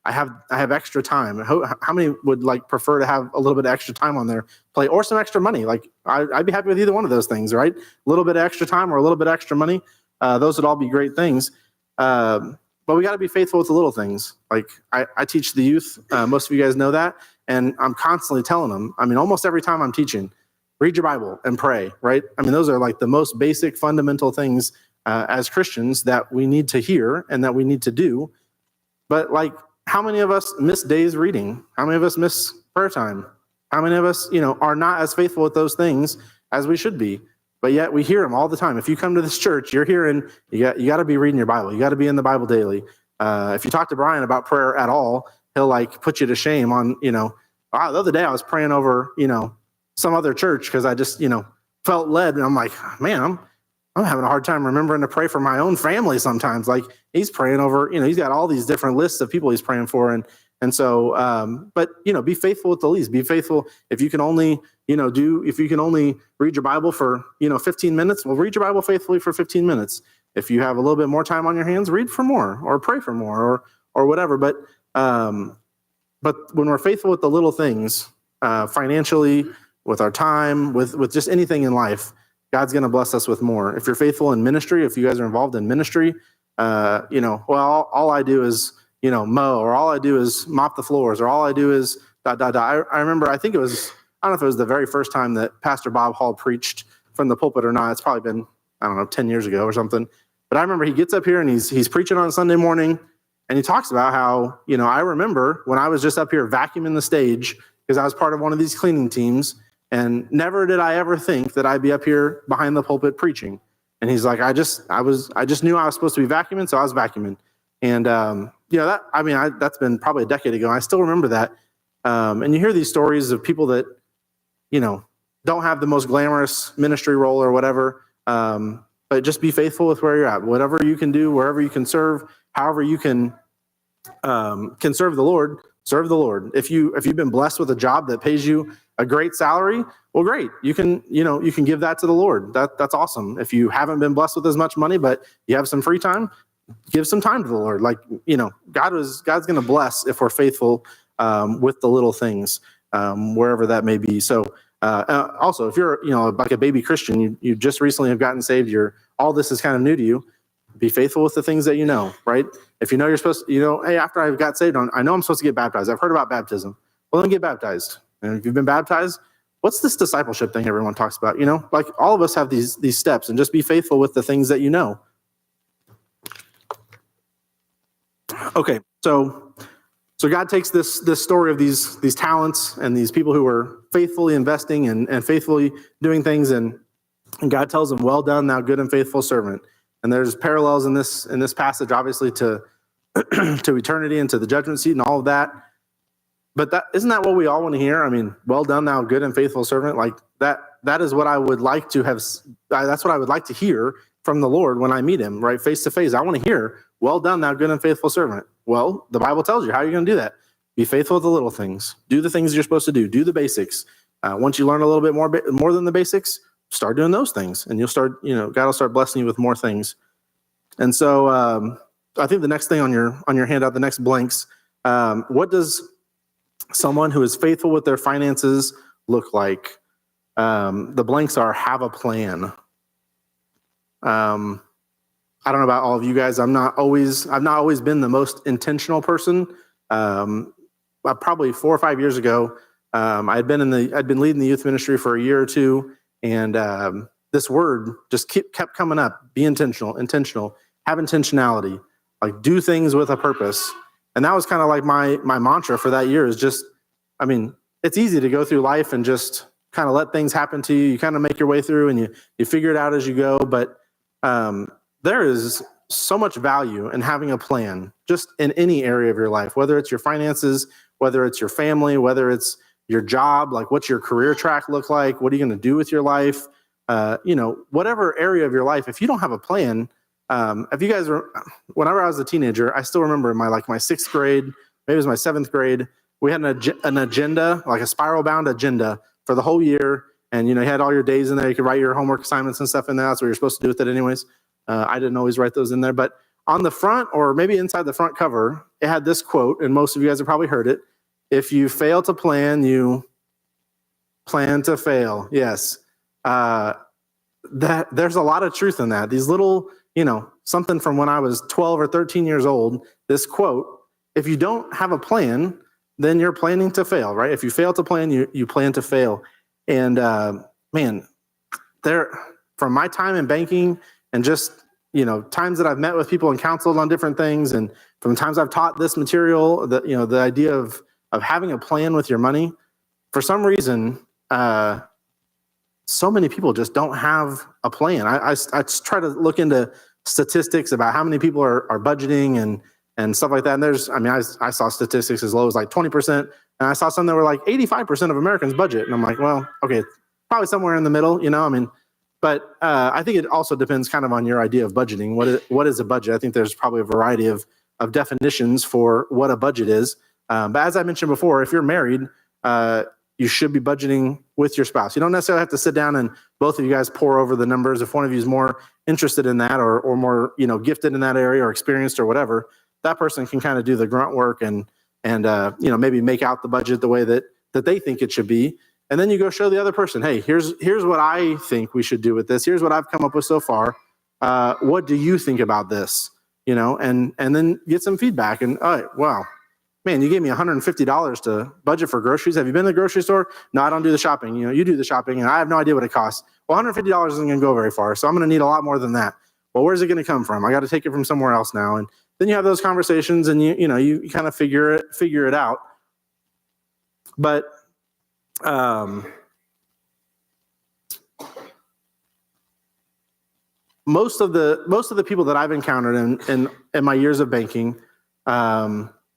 I have extra time. How many would prefer to have a little bit of extra time on their plate, or some extra money? I'd be happy with either one of those things, right? A little bit of extra time or a little bit of extra money. Those would all be great things. But we got to be faithful with the little things. I teach the youth. Most of you guys know that. And I'm constantly telling them, almost every time I'm teaching, read your Bible and pray, right? Those are the most basic fundamental things as Christians that we need to hear and that we need to do. But how many of us miss days reading? How many of us miss prayer time? How many of us, are not as faithful with those things as we should be? But yet we hear them all the time. If you come to this church, you're hearing, you got to be reading your Bible. You got to be in the Bible daily. If you talk to Brian about prayer at all, he'll put you to shame on, the other day I was praying over, some other church because I just, felt led. And I'm like, man, I'm having a hard time remembering to pray for my own family sometimes. He's praying over, he's got all these different lists of people he's praying for. And so, but, be faithful with the least. Be faithful. If you can only, if you can only read your Bible for, 15 minutes, well, read your Bible faithfully for 15 minutes. If you have a little bit more time on your hands, read for more or pray for more or whatever. But when we're faithful with the little things, financially, with our time, with just anything in life, God's going to bless us with more. If you're faithful in ministry, if you guys are involved in ministry, well, all I do is, mow, or all I do is mop the floors, or all I do is ... I remember, I don't know if it was the very first time that Pastor Bob Hall preached from the pulpit or not. It's probably been, 10 years ago or something. But I remember he gets up here and he's preaching on Sunday morning, and he talks about how, I remember when I was just up here vacuuming the stage because I was part of one of these cleaning teams, and never did I ever think that I'd be up here behind the pulpit preaching. And he's like, I just knew I was supposed to be vacuuming, so I was vacuuming. And that's been probably a decade ago. I still remember that. And you hear these stories of people that, don't have the most glamorous ministry role or whatever. But just be faithful with where you're at. Whatever you can do, wherever you can serve, however you can serve the Lord, serve the Lord. If you've been blessed with a job that pays you a great salary, well, great. You can give that to the Lord. That's awesome. If you haven't been blessed with as much money, but you have some free time, give some time to the Lord. God's going to bless if we're faithful with the little things, wherever that may be. So also, if you're like a baby Christian, you just recently have gotten saved, all this is kind of new to you. Be faithful with the things that right? If you're supposed to, hey, after I got saved, I know I'm supposed to get baptized. I've heard about baptism. Well, then get baptized. And if you've been baptized, what's this discipleship thing everyone talks about? All of us have these steps, and just be faithful with the things that you know. Okay, so God takes this story of these talents and these people who are faithfully investing and faithfully doing things, and God tells them, "Well done, thou good and faithful servant." And there's parallels in this passage, obviously, to to eternity and to the judgment seat and all of that. But isn't that what we all want to hear? Well done, thou good and faithful servant. That is what I would like to have. That's what I would like to hear from the Lord when I meet him, right, face to face. I want to hear, "Well done, thou good and faithful servant." Well, the Bible tells you how you're going to do that. Be faithful with the little things. Do the things you're supposed to do. Do the basics. Once you learn a little bit more than the basics, start doing those things, and you'll start, God will start blessing you with more things. And so I think the next thing on your handout, the next blanks, what does someone who is faithful with their finances look like? The blanks are have a plan. I don't know about all of you guys. I've not always been the most intentional person. Probably 4 or 5 years ago, I'd been leading the youth ministry for a year or two, and this word just kept coming up. Be intentional, have intentionality, do things with a purpose. And that was kind of like my mantra for that year is just, it's easy to go through life and just kind of let things happen to you. You kind of make your way through and you figure it out as you go. But there is so much value in having a plan just in any area of your life, whether it's your finances, whether it's your family, whether it's your job, like what's your career track look like? What are you going to do with your life? Whatever area of your life, if you don't have a plan, if you guys were, whenever I was a teenager, I still remember in my sixth grade, maybe it was my seventh grade, we had an agenda, like a spiral bound agenda for the whole year. And, you had all your days in there. You could write your homework assignments and stuff in there. That's what you're supposed to do with it anyways. I didn't always write those in there, but on the front or maybe inside the front cover, it had this quote, and most of you guys have probably heard it. If you fail to plan, you plan to fail. Yes. That there's a lot of truth in that. These little, something from when I was 12 or 13 years old, this quote, if you don't have a plan, then you're planning to fail, right? If you fail to plan, you plan to fail. And man, from my time in banking and just, times that I've met with people and counseled on different things, and from times I've taught this material, the idea of having a plan with your money, for some reason, so many people just don't have a plan. I try to look into statistics about how many people are budgeting and stuff like that. And I saw statistics as low as like 20%, and I saw some that were like 85% of Americans budget. And I'm like, well, okay, probably somewhere in the middle, but I think it also depends kind of on your idea of budgeting. What is a budget? I think there's probably a variety of definitions for what a budget is. But as I mentioned before, if you're married, you should be budgeting with your spouse. You don't necessarily have to sit down and both of you guys pour over the numbers. If one of you is more interested in that or more, gifted in that area or experienced or whatever, that person can kind of do the grunt work and maybe make out the budget the way that they think it should be. And then you go show the other person, hey, here's what I think we should do with this. Here's what I've come up with so far. What do you think about this? And then get some feedback. And all right, wow. Man, you gave me $150 to budget for groceries. Have you been to the grocery store? No, I don't do the shopping. You do the shopping, and I have no idea what it costs. Well, $150 isn't going to go very far, so I'm going to need a lot more than that. Well, where's it going to come from? I got to take it from somewhere else now. And then you have those conversations, and you kind of figure it out. But most of the people that I've encountered in my years of banking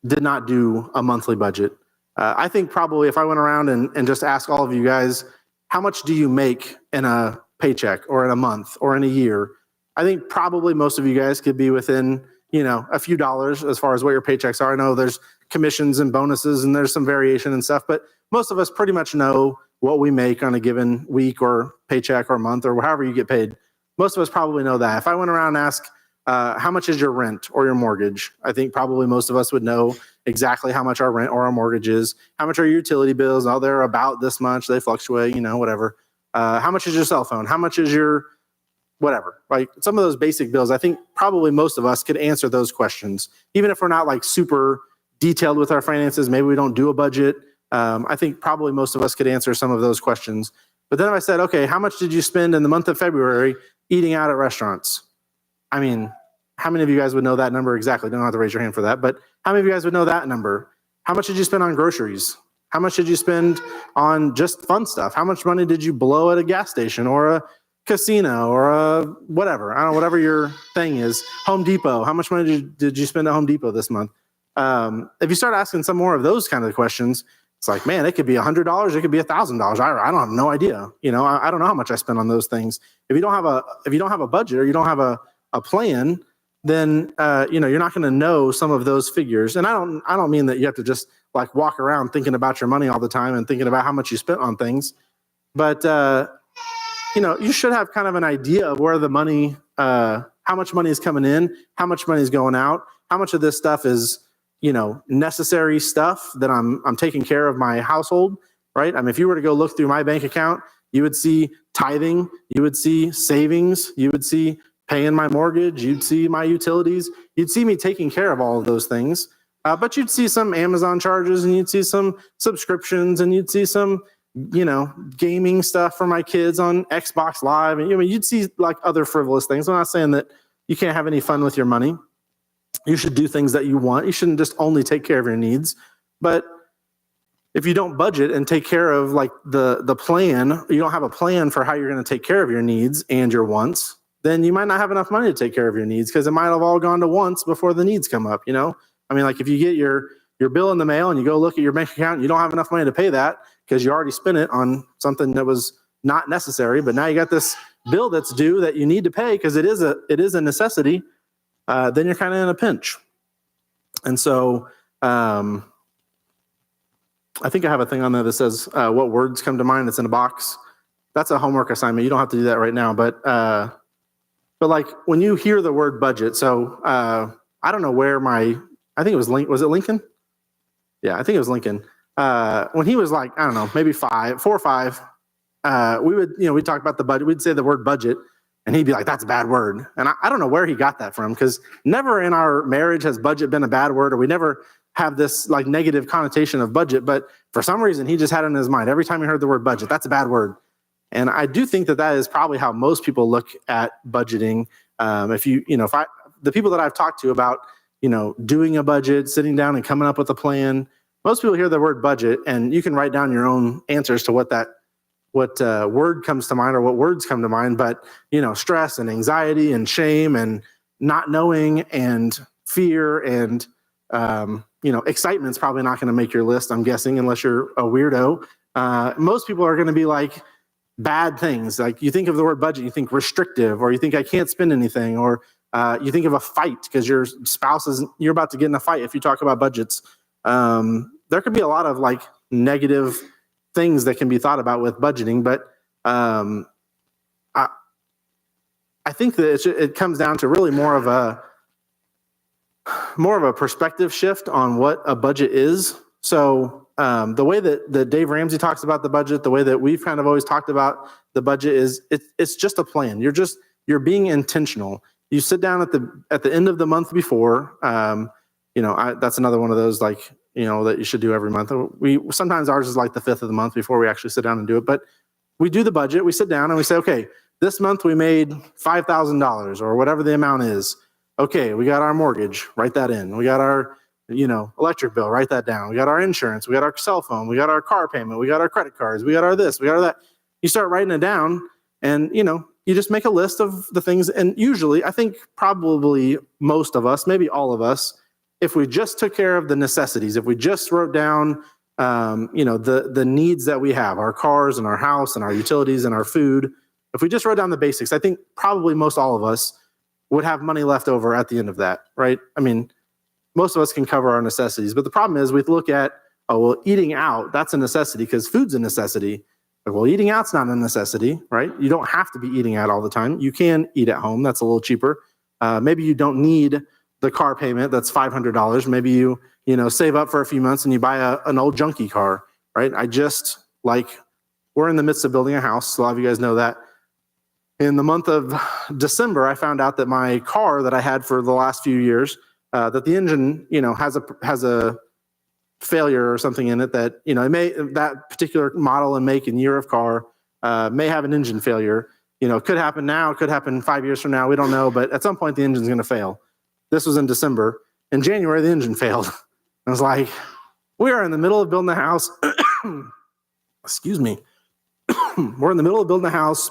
did not do a monthly budget. I think probably if I went around and just asked all of you guys, how much do you make in a paycheck or in a month or in a year? I think probably most of you guys could be within, a few dollars as far as what your paychecks are. I know there's commissions and bonuses and there's some variation and stuff, but most of us pretty much know what we make on a given week or paycheck or month or however you get paid. Most of us probably know that. If I went around and asked, how much is your rent or your mortgage? I think probably most of us would know exactly how much our rent or our mortgage is. How much are your utility bills? Oh, they're about this much. They fluctuate, whatever. How much is your cell phone? How much is your whatever? Like some of those basic bills, I think probably most of us could answer those questions. Even if we're not like super detailed with our finances, maybe we don't do a budget. I think probably most of us could answer some of those questions. But then I said, okay, how much did you spend in the month of February eating out at restaurants? I mean, how many of you guys would know that number exactly? Don't have to raise your hand for that, but how many of you guys would know that number? How much did you spend on groceries? How much did you spend on just fun stuff? How much money did you blow at a gas station or a casino or a whatever? I don't know, whatever your thing is. Home Depot. How much money did you spend at Home Depot this month? If you start asking some more of those kind of questions, it's like, man, it could be $100. It could be $1,000. I don't have no idea. I don't know how much I spend on those things. If you don't have a budget or you don't have a plan, then you're not going to know some of those figures. And I don't mean that you have to just like walk around thinking about your money all the time and thinking about how much you spent on things, but you should have kind of an idea of where the money, how much money is coming in, how much money is going out, how much of this stuff is necessary stuff that I'm taking care of my household, right? I mean, if you were to go look through my bank account, you would see tithing, you would see savings, you would see paying my mortgage, you'd see my utilities, you'd see me taking care of all of those things. But you'd see some Amazon charges and you'd see some subscriptions and you'd see some, gaming stuff for my kids on Xbox Live. And you'd see like other frivolous things. I'm not saying that you can't have any fun with your money. You should do things that you want. You shouldn't just only take care of your needs. But if you don't budget and take care of like the plan, you don't have a plan for how you're going to take care of your needs and your wants, then you might not have enough money to take care of your needs because it might have all gone to wants before the needs come up, I mean, like if you get your bill in the mail and you go look at your bank account and you don't have enough money to pay that because you already spent it on something that was not necessary, but now you got this bill that's due that you need to pay because it is a necessity, then you're kind of in a pinch. And so I think I have a thing on there that says what words come to mind. It's in a box. That's a homework assignment. You don't have to do that right now, but like when you hear the word budget, so I don't know where I think it was was it Lincoln? Yeah, I think it was Lincoln. When he was like, I don't know, maybe 4 or 5, we'd talk about the budget. We'd say the word budget, and he'd be like, that's a bad word. And I don't know where he got that from, because never in our marriage has budget been a bad word, or we never have this like negative connotation of budget. But for some reason, he just had it in his mind. Every time he heard the word budget, that's a bad word. And I do think that is probably how most people look at budgeting. The people that I've talked to about, doing a budget, sitting down and coming up with a plan, most people hear the word budget, and you can write down your own answers to what word comes to mind or what words come to mind. But, stress and anxiety and shame and not knowing and fear and, excitement's probably not going to make your list, I'm guessing, unless you're a weirdo. Most people are going to be like bad things. Like you think of the word budget, you think restrictive, or you think I can't spend anything, or you think of a fight because your spouse you're about to get in a fight if you talk about budgets. There could be a lot of like negative things that can be thought about with budgeting, but I think that it comes down to really more of a perspective shift on what a budget is. So the way that Dave Ramsey talks about the budget, the way that we've kind of always talked about the budget is it's just a plan. You're being intentional. You sit down at the end of the month before. That's another one of those like that you should do every month. Sometimes ours is like the 5th of the month before we actually sit down and do it. But we do the budget. We sit down and we say, okay, this month we made $5,000 or whatever the amount is. Okay, we got our mortgage. Write that in. We got our electric bill, write that down. We got our insurance, we got our cell phone, we got our car payment, we got our credit cards, we got our this, we got our that. You start writing it down, and you just make a list of the things. And usually, I think probably most of us, maybe all of us, if we just took care of the necessities, if we just wrote down the needs that we have, our cars and our house and our utilities and our food, if we just wrote down the basics, I think probably most all of us would have money left over at the end of that, right? I mean, most of us can cover our necessities, but the problem is we look at, eating out, that's a necessity because food's a necessity. But, eating out's not a necessity, right? You don't have to be eating out all the time. You can eat at home. That's a little cheaper. Maybe you don't need the car payment. That's $500. Maybe you save up for a few months and you buy an old junky car, right? We're in the midst of building a house. A lot of you guys know that. In the month of December, I found out that my car that I had for the last few years, that the engine, has a failure or something in it that, that particular model and make and year of car may have an engine failure. It could happen now, it could happen 5 years from now, we don't know, but at some point the engine's going to fail. This was in December. In January, the engine failed. I was like, we are in the middle of building the house. Excuse me. We're in the middle of building the house.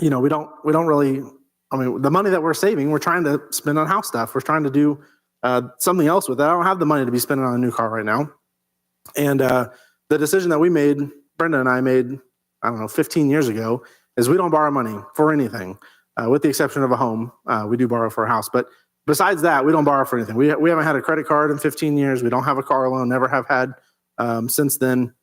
We don't really, the money that we're saving, we're trying to spend on house stuff. We're trying to do something else with it. I don't have the money to be spending on a new car right now. And the decision that we made, Brenda and I made, 15 years ago, is we don't borrow money for anything, with the exception of a home. We do borrow for a house. But besides that, we don't borrow for anything. We haven't had a credit card in 15 years. We don't have a car loan, never have had since then.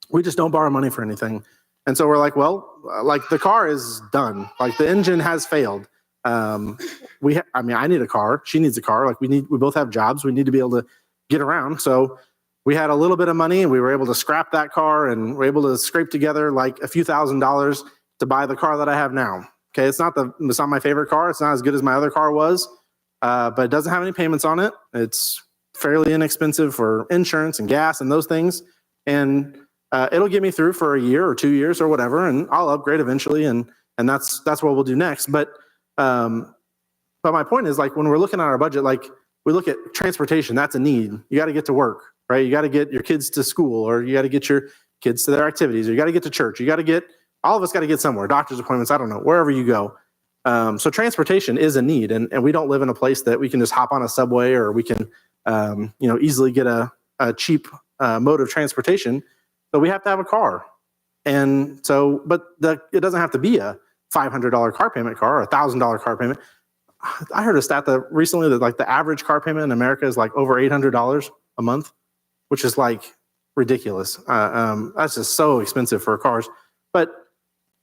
We just don't borrow money for anything. And so we're like, the car is done. Like the engine has failed. I need a car. She needs a car. Like we both have jobs. We need to be able to get around. So we had a little bit of money and we were able to scrap that car and we're able to scrape together like a few $1,000s to buy the car that I have now. Okay. It's not my favorite car. It's not as good as my other car was, but it doesn't have any payments on it. It's fairly inexpensive for insurance and gas and those things. And it'll get me through for a year or 2 years or whatever, and I'll upgrade eventually, and that's what we'll do next. But my point is, like, when we're looking at our budget, like we look at transportation, that's a need. You got to get to work, right? You got to get your kids to school, or you got to get your kids to their activities, or you got to get to church. All of us got to get somewhere, doctor's appointments, I don't know, wherever you go. So transportation is a need, and we don't live in a place that we can just hop on a subway, or we can, easily get a cheap mode of transportation, but we have to have a car. And so, but it doesn't have to be a $500 car payment car or a $1,000 car payment. I heard a stat that recently that like the average car payment in America is like over $800 a month, which is like ridiculous. That's just so expensive for cars. But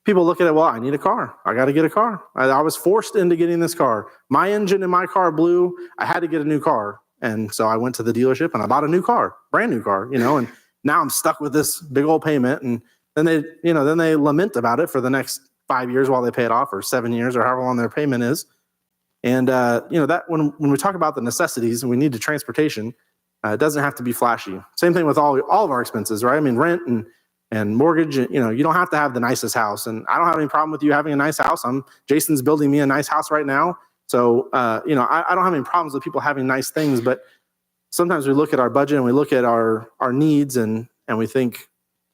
people look at it, well, I need a car. I got to get a car. I was forced into getting this car. My engine in my car blew. I had to get a new car. And so I went to the dealership and I bought a new car, brand new car, and now I'm stuck with this big old payment. And then they lament about it for the next 5 years while they pay it off, or 7 years, or however long their payment is. And, that when we talk about the necessities and we need the transportation, it doesn't have to be flashy. Same thing with all of our expenses, right? I mean, rent and mortgage, you don't have to have the nicest house. And I don't have any problem with you having a nice house. Jason's building me a nice house right now. So, I don't have any problems with people having nice things, but sometimes we look at our budget and we look at our needs and we think,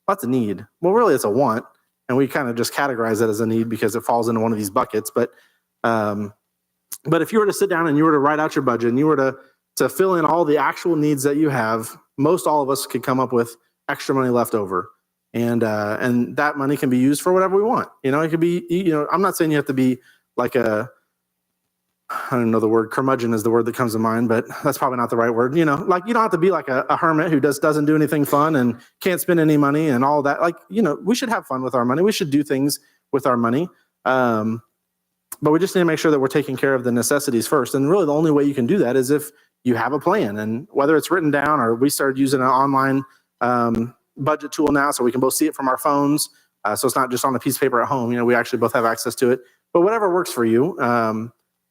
that's a need. Well, really it's a want. And we kind of just categorize it as a need because it falls into one of these buckets. But if you were to sit down and you were to write out your budget and you were to fill in all the actual needs that you have, most all of us could come up with extra money left over. And that money can be used for whatever we want. It could be, I'm not saying you have to be like I don't know the word, curmudgeon is the word that comes to mind, but that's probably not the right word. Like you don't have to be like a hermit who doesn't do anything fun and can't spend any money and all that. Like, we should have fun with our money. We should do things with our money. But we just need to make sure that we're taking care of the necessities first. And really the only way you can do that is if you have a plan, and whether it's written down or we started using an online budget tool now so we can both see it from our phones. So it's not just on a piece of paper at home. We actually both have access to it, but whatever works for you.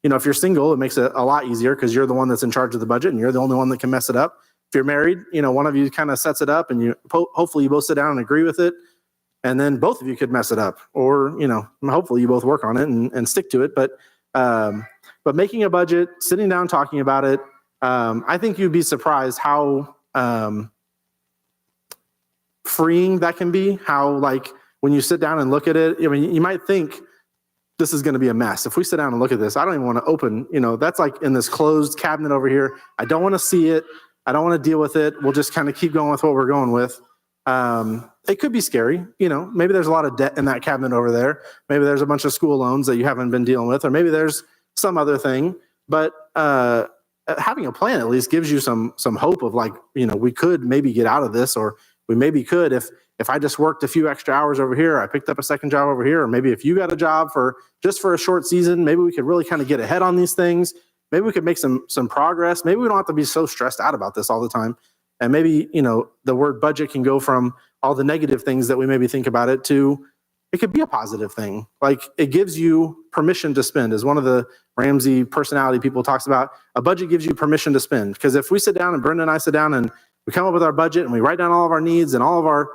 If you're single, it makes it a lot easier because you're the one that's in charge of the budget and you're the only one that can mess it up. If you're married, one of you kind of sets it up and hopefully you both sit down and agree with it. And then both of you could mess it up, or, hopefully you both work on it and stick to it. But making a budget, sitting down, talking about it, I think you'd be surprised how freeing that can be. How, like, when you sit down and look at it, you might think this is going to be a mess. If we sit down and look at this, I don't even want to open, that's like in this closed cabinet over here. I don't want to see it. I don't want to deal with it. We'll just kind of keep going with what we're going with. It could be scary. Maybe there's a lot of debt in that cabinet over there. Maybe there's a bunch of school loans that you haven't been dealing with, or maybe there's some other thing. But having a plan at least gives you some hope of like, we could maybe get out of this, or we maybe could if I just worked a few extra hours over here, I picked up a second job over here, or maybe if you got a job for a short season, maybe we could really kind of get ahead on these things. Maybe we could make some progress. Maybe we don't have to be so stressed out about this all the time. And maybe, the word budget can go from all the negative things that we maybe think about it to, it could be a positive thing. Like, it gives you permission to spend, as one of the Ramsey personality people talks about. A budget gives you permission to spend. Because if we sit down, and Brenda and I sit down and we come up with our budget and we write down all of our needs and all of our,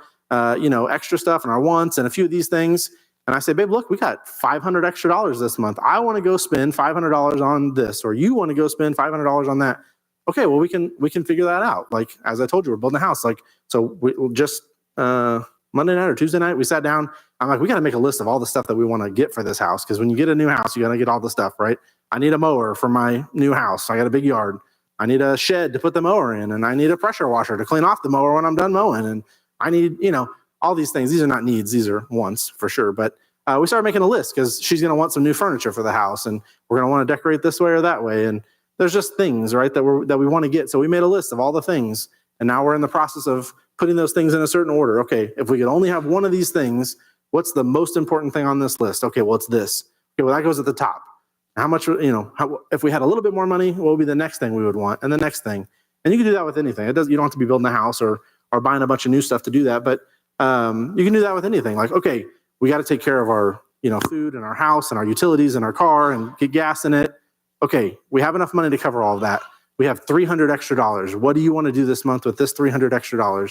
extra stuff and our wants and a few of these things. And I say, babe, look, we got $500 extra this month. I want to go spend $500 on this, or you want to go spend $500 on that. Okay, well, we can figure that out. Like, as I told you, we're building a house. Like, so we'll just Monday night or Tuesday night, we sat down. I'm like, we got to make a list of all the stuff that we want to get for this house. Because when you get a new house, you got to get all the stuff, right? I need a mower for my new house. I got a big yard. I need a shed to put the mower in, and I need a pressure washer to clean off the mower when I'm done mowing. And I need, all these things. These are not needs. These are wants for sure. But we started making a list because she's going to want some new furniture for the house, and we're going to want to decorate this way or that way. And there's just things, right, that we want to get. So we made a list of all the things, and now we're in the process of putting those things in a certain order. Okay, if we could only have one of these things, what's the most important thing on this list? Okay, well, it's this. Okay, well, that goes at the top. How much, if we had a little bit more money, what would be the next thing we would want, and the next thing? And you can do that with anything. You don't have to be building a house or buying a bunch of new stuff to do that, but you can do that with anything. Like, okay, we got to take care of our, food and our house and our utilities and our car and get gas in it. Okay, we have enough money to cover all of that. We have $300 extra. What do you want to do this month with this $300 extra?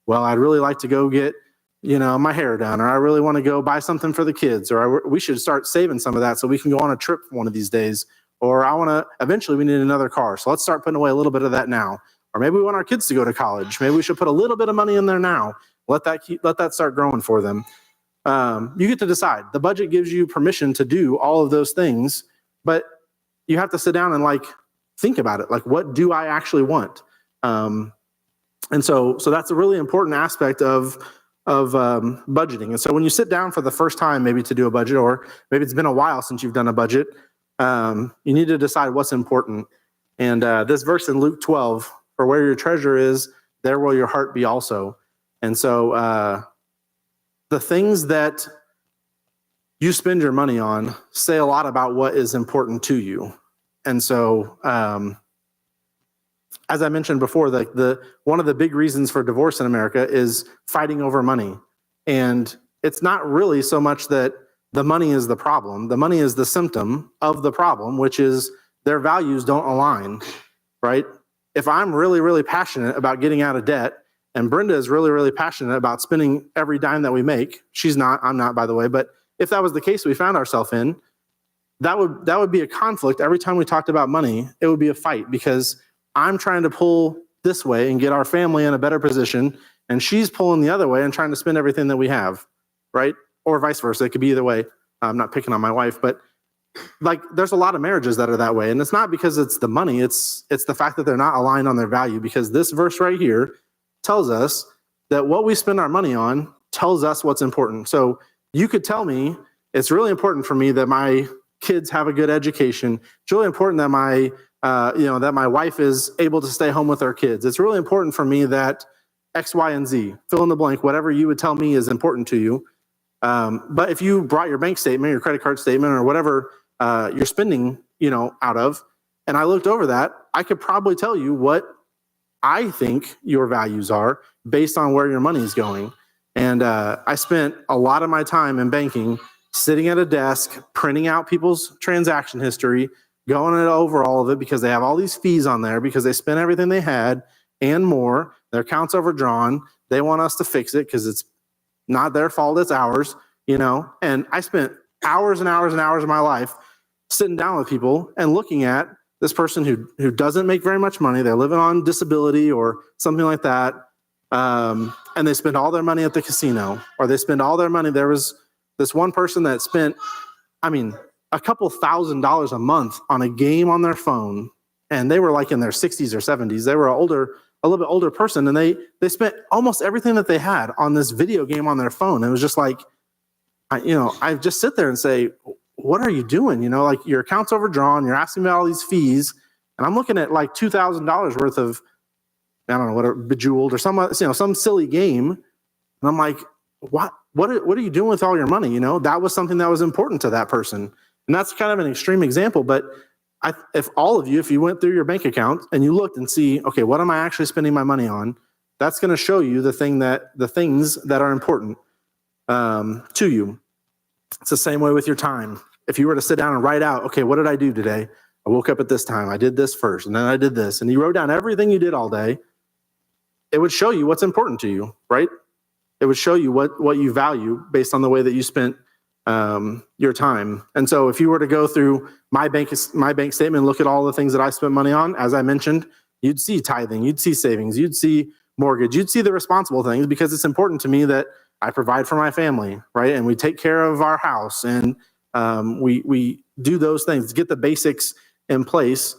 Well, I'd really like to go get, my hair done, or I really want to go buy something for the kids, or we should start saving some of that so we can go on a trip one of these days. Or eventually we need another car. So let's start putting away a little bit of that now. Or maybe we want our kids to go to college. Maybe we should put a little bit of money in there now. Let that start growing for them. You get to decide. The budget gives you permission to do all of those things, but you have to sit down and think about it. Like, what do I actually want? And so that's a really important aspect of budgeting. And so when you sit down for the first time, maybe to do a budget, or maybe it's been a while since you've done a budget, you need to decide what's important. And this verse in Luke 12, for where your treasure is, there will your heart be also. And so the things that you spend your money on say a lot about what is important to you. And so, as I mentioned before, one of the big reasons for divorce in America is fighting over money. And it's not really so much that the money is the problem. The money is the symptom of the problem, which is their values don't align, right? If I'm really, really passionate about getting out of debt, and Brenda is really, really passionate about spending every dime that we make, she's not, I'm not, by the way, but if that was the case we found ourselves in, that would be a conflict. Every time we talked about money, it would be a fight, because I'm trying to pull this way and get our family in a better position, and she's pulling the other way and trying to spend everything that we have, right? Or vice versa. It could be either way. I'm not picking on my wife, but like there's a lot of marriages that are that way. And it's not because it's the money, it's the fact that they're not aligned on their value, because this verse right here tells us that what we spend our money on tells us what's important. So you could tell me it's really important for me that my kids have a good education. It's really important that that my wife is able to stay home with our kids. It's really important for me that X, Y, and Z, fill in the blank, whatever you would tell me is important to you. But if you brought your bank statement, your credit card statement, or whatever you're spending, out of, and I looked over that, I could probably tell you what I think your values are based on where your money is going. And I spent a lot of my time in banking sitting at a desk, printing out people's transaction history, going over all of it, because they have all these fees on there because they spent everything they had and more. Their account's overdrawn. They want us to fix it because it's not their fault, it's ours, And I spent hours and hours and hours of my life sitting down with people and looking at this person who doesn't make very much money. They're living on disability or something like that. And they spend all their money at the casino, or they spend all their money. There was this one person that spent, a couple $1,000s a month on a game on their phone, and they were like in their 60s or 70s. They were a little bit older person, and they spent almost everything that they had on this video game on their phone. It was just like, I just sit there and say, what are you doing? Like your account's overdrawn, you're asking me all these fees, and I'm looking at like $2,000 worth of, I don't know, whatever, Bejeweled or some silly game, and I'm like, what are you doing with all your money? That was something that was important to that person. And that's kind of an extreme example, but if you went through your bank account and you looked and see, okay, what am I actually spending my money on? That's going to show you the things that are important to you. It's the same way with your time. If you were to sit down and write out, okay, what did I do today? I woke up at this time. I did this first, and then I did this. And you wrote down everything you did all day. It would show you what's important to you, right? It would show you what you value based on the way that you spent your time. And so if you were to go through my bank statement and look at all the things that I spent money on, as I mentioned, you'd see tithing, you'd see savings, you'd see mortgage, you'd see the responsible things, because it's important to me that I provide for my family, right? And we take care of our house, and we do those things, get the basics in place.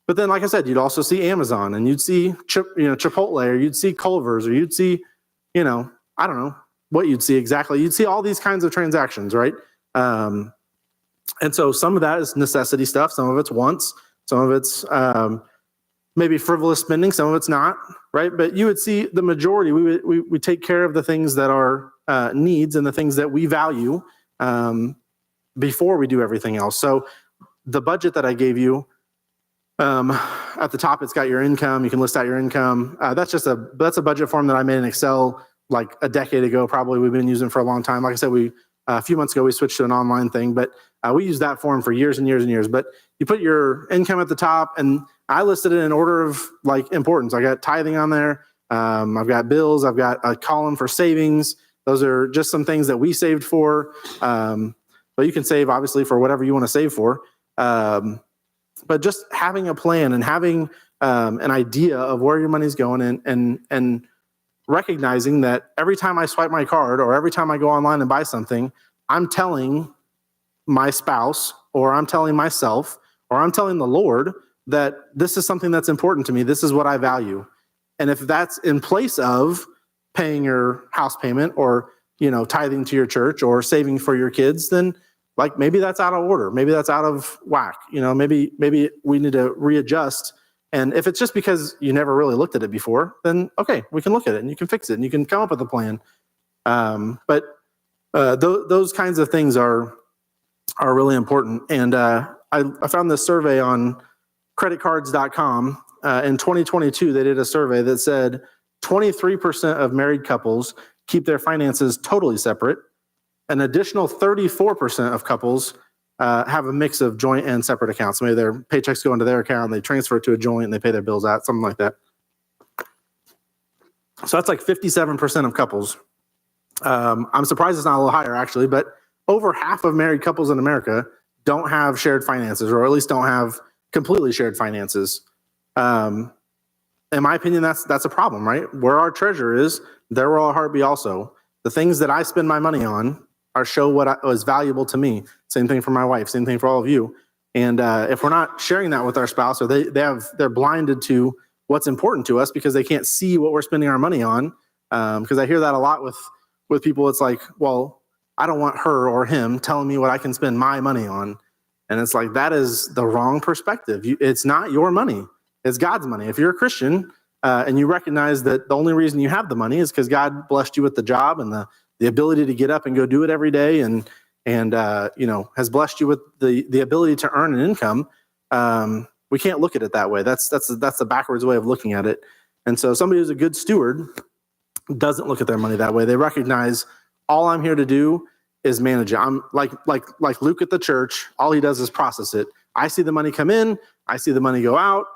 But then, like I said, you'd also see Amazon, and you'd see Chipotle, or you'd see Culver's, or you'd see, I don't know what you'd see exactly. You'd see all these kinds of transactions, right? And so some of that is necessity stuff. Some of it's wants. Some of it's maybe frivolous spending. Some of it's not, right? But you would see the majority. We take care of the things that are needs and the things that we value before we do everything else. So the budget that I gave you, at the top, it's got your income. You can list out your income. That's a budget form that I made in Excel like a decade ago, probably. We've been using for a long time. Like I said, a few months ago, we switched to an online thing, but we used that form for years and years and years. But you put your income at the top, and I listed it in order of like importance. I got tithing on there. I've got bills. I've got a column for savings. Those are just some things that we saved for. But you can save obviously for whatever you want to save for. But just having a plan and having an idea of where your money's going, and recognizing that every time I swipe my card or every time I go online and buy something, I'm telling my spouse, or I'm telling myself, or I'm telling the Lord that this is something that's important to me. This is what I value. And if that's in place of paying your house payment or, tithing to your church or saving for your kids, then like maybe that's out of order. Maybe that's out of whack. Maybe we need to readjust. And if it's just because you never really looked at it before, then okay, we can look at it and you can fix it and you can come up with a plan. But those kinds of things are really important. And I found this survey on creditcards.com. In 2022, they did a survey that said 23% of married couples keep their finances totally separate. An additional 34% of couples have a mix of joint and separate accounts. Maybe their paychecks go into their account, they transfer it to a joint, and they pay their bills out, something like that. So that's like 57% of couples. I'm surprised it's not a little higher, actually, but over half of married couples in America don't have shared finances, or at least don't have completely shared finances. In my opinion, that's a problem, right? Where our treasure is, there will our heart be also. The things that I spend my money on show what is valuable to me. Same thing for my wife, same thing for all of you. And if we're not sharing that with our spouse, or they're blinded to what's important to us because they can't see what we're spending our money on. Because I hear that a lot with people. It's like, well, I don't want her or him telling me what I can spend my money on. And it's like, that is the wrong perspective. It's not your money. It's God's money. If you're a Christian and you recognize that the only reason you have the money is because God blessed you with the job and the ability to get up and go do it every day, and has blessed you with the ability to earn an income, we can't look at it that way. That's the backwards way of looking at it. And so somebody who's a good steward doesn't look at their money that way. They recognize all I'm here to do is manage it. I'm like Luke at the church. All he does is process it. I see the money come in. I see the money go out.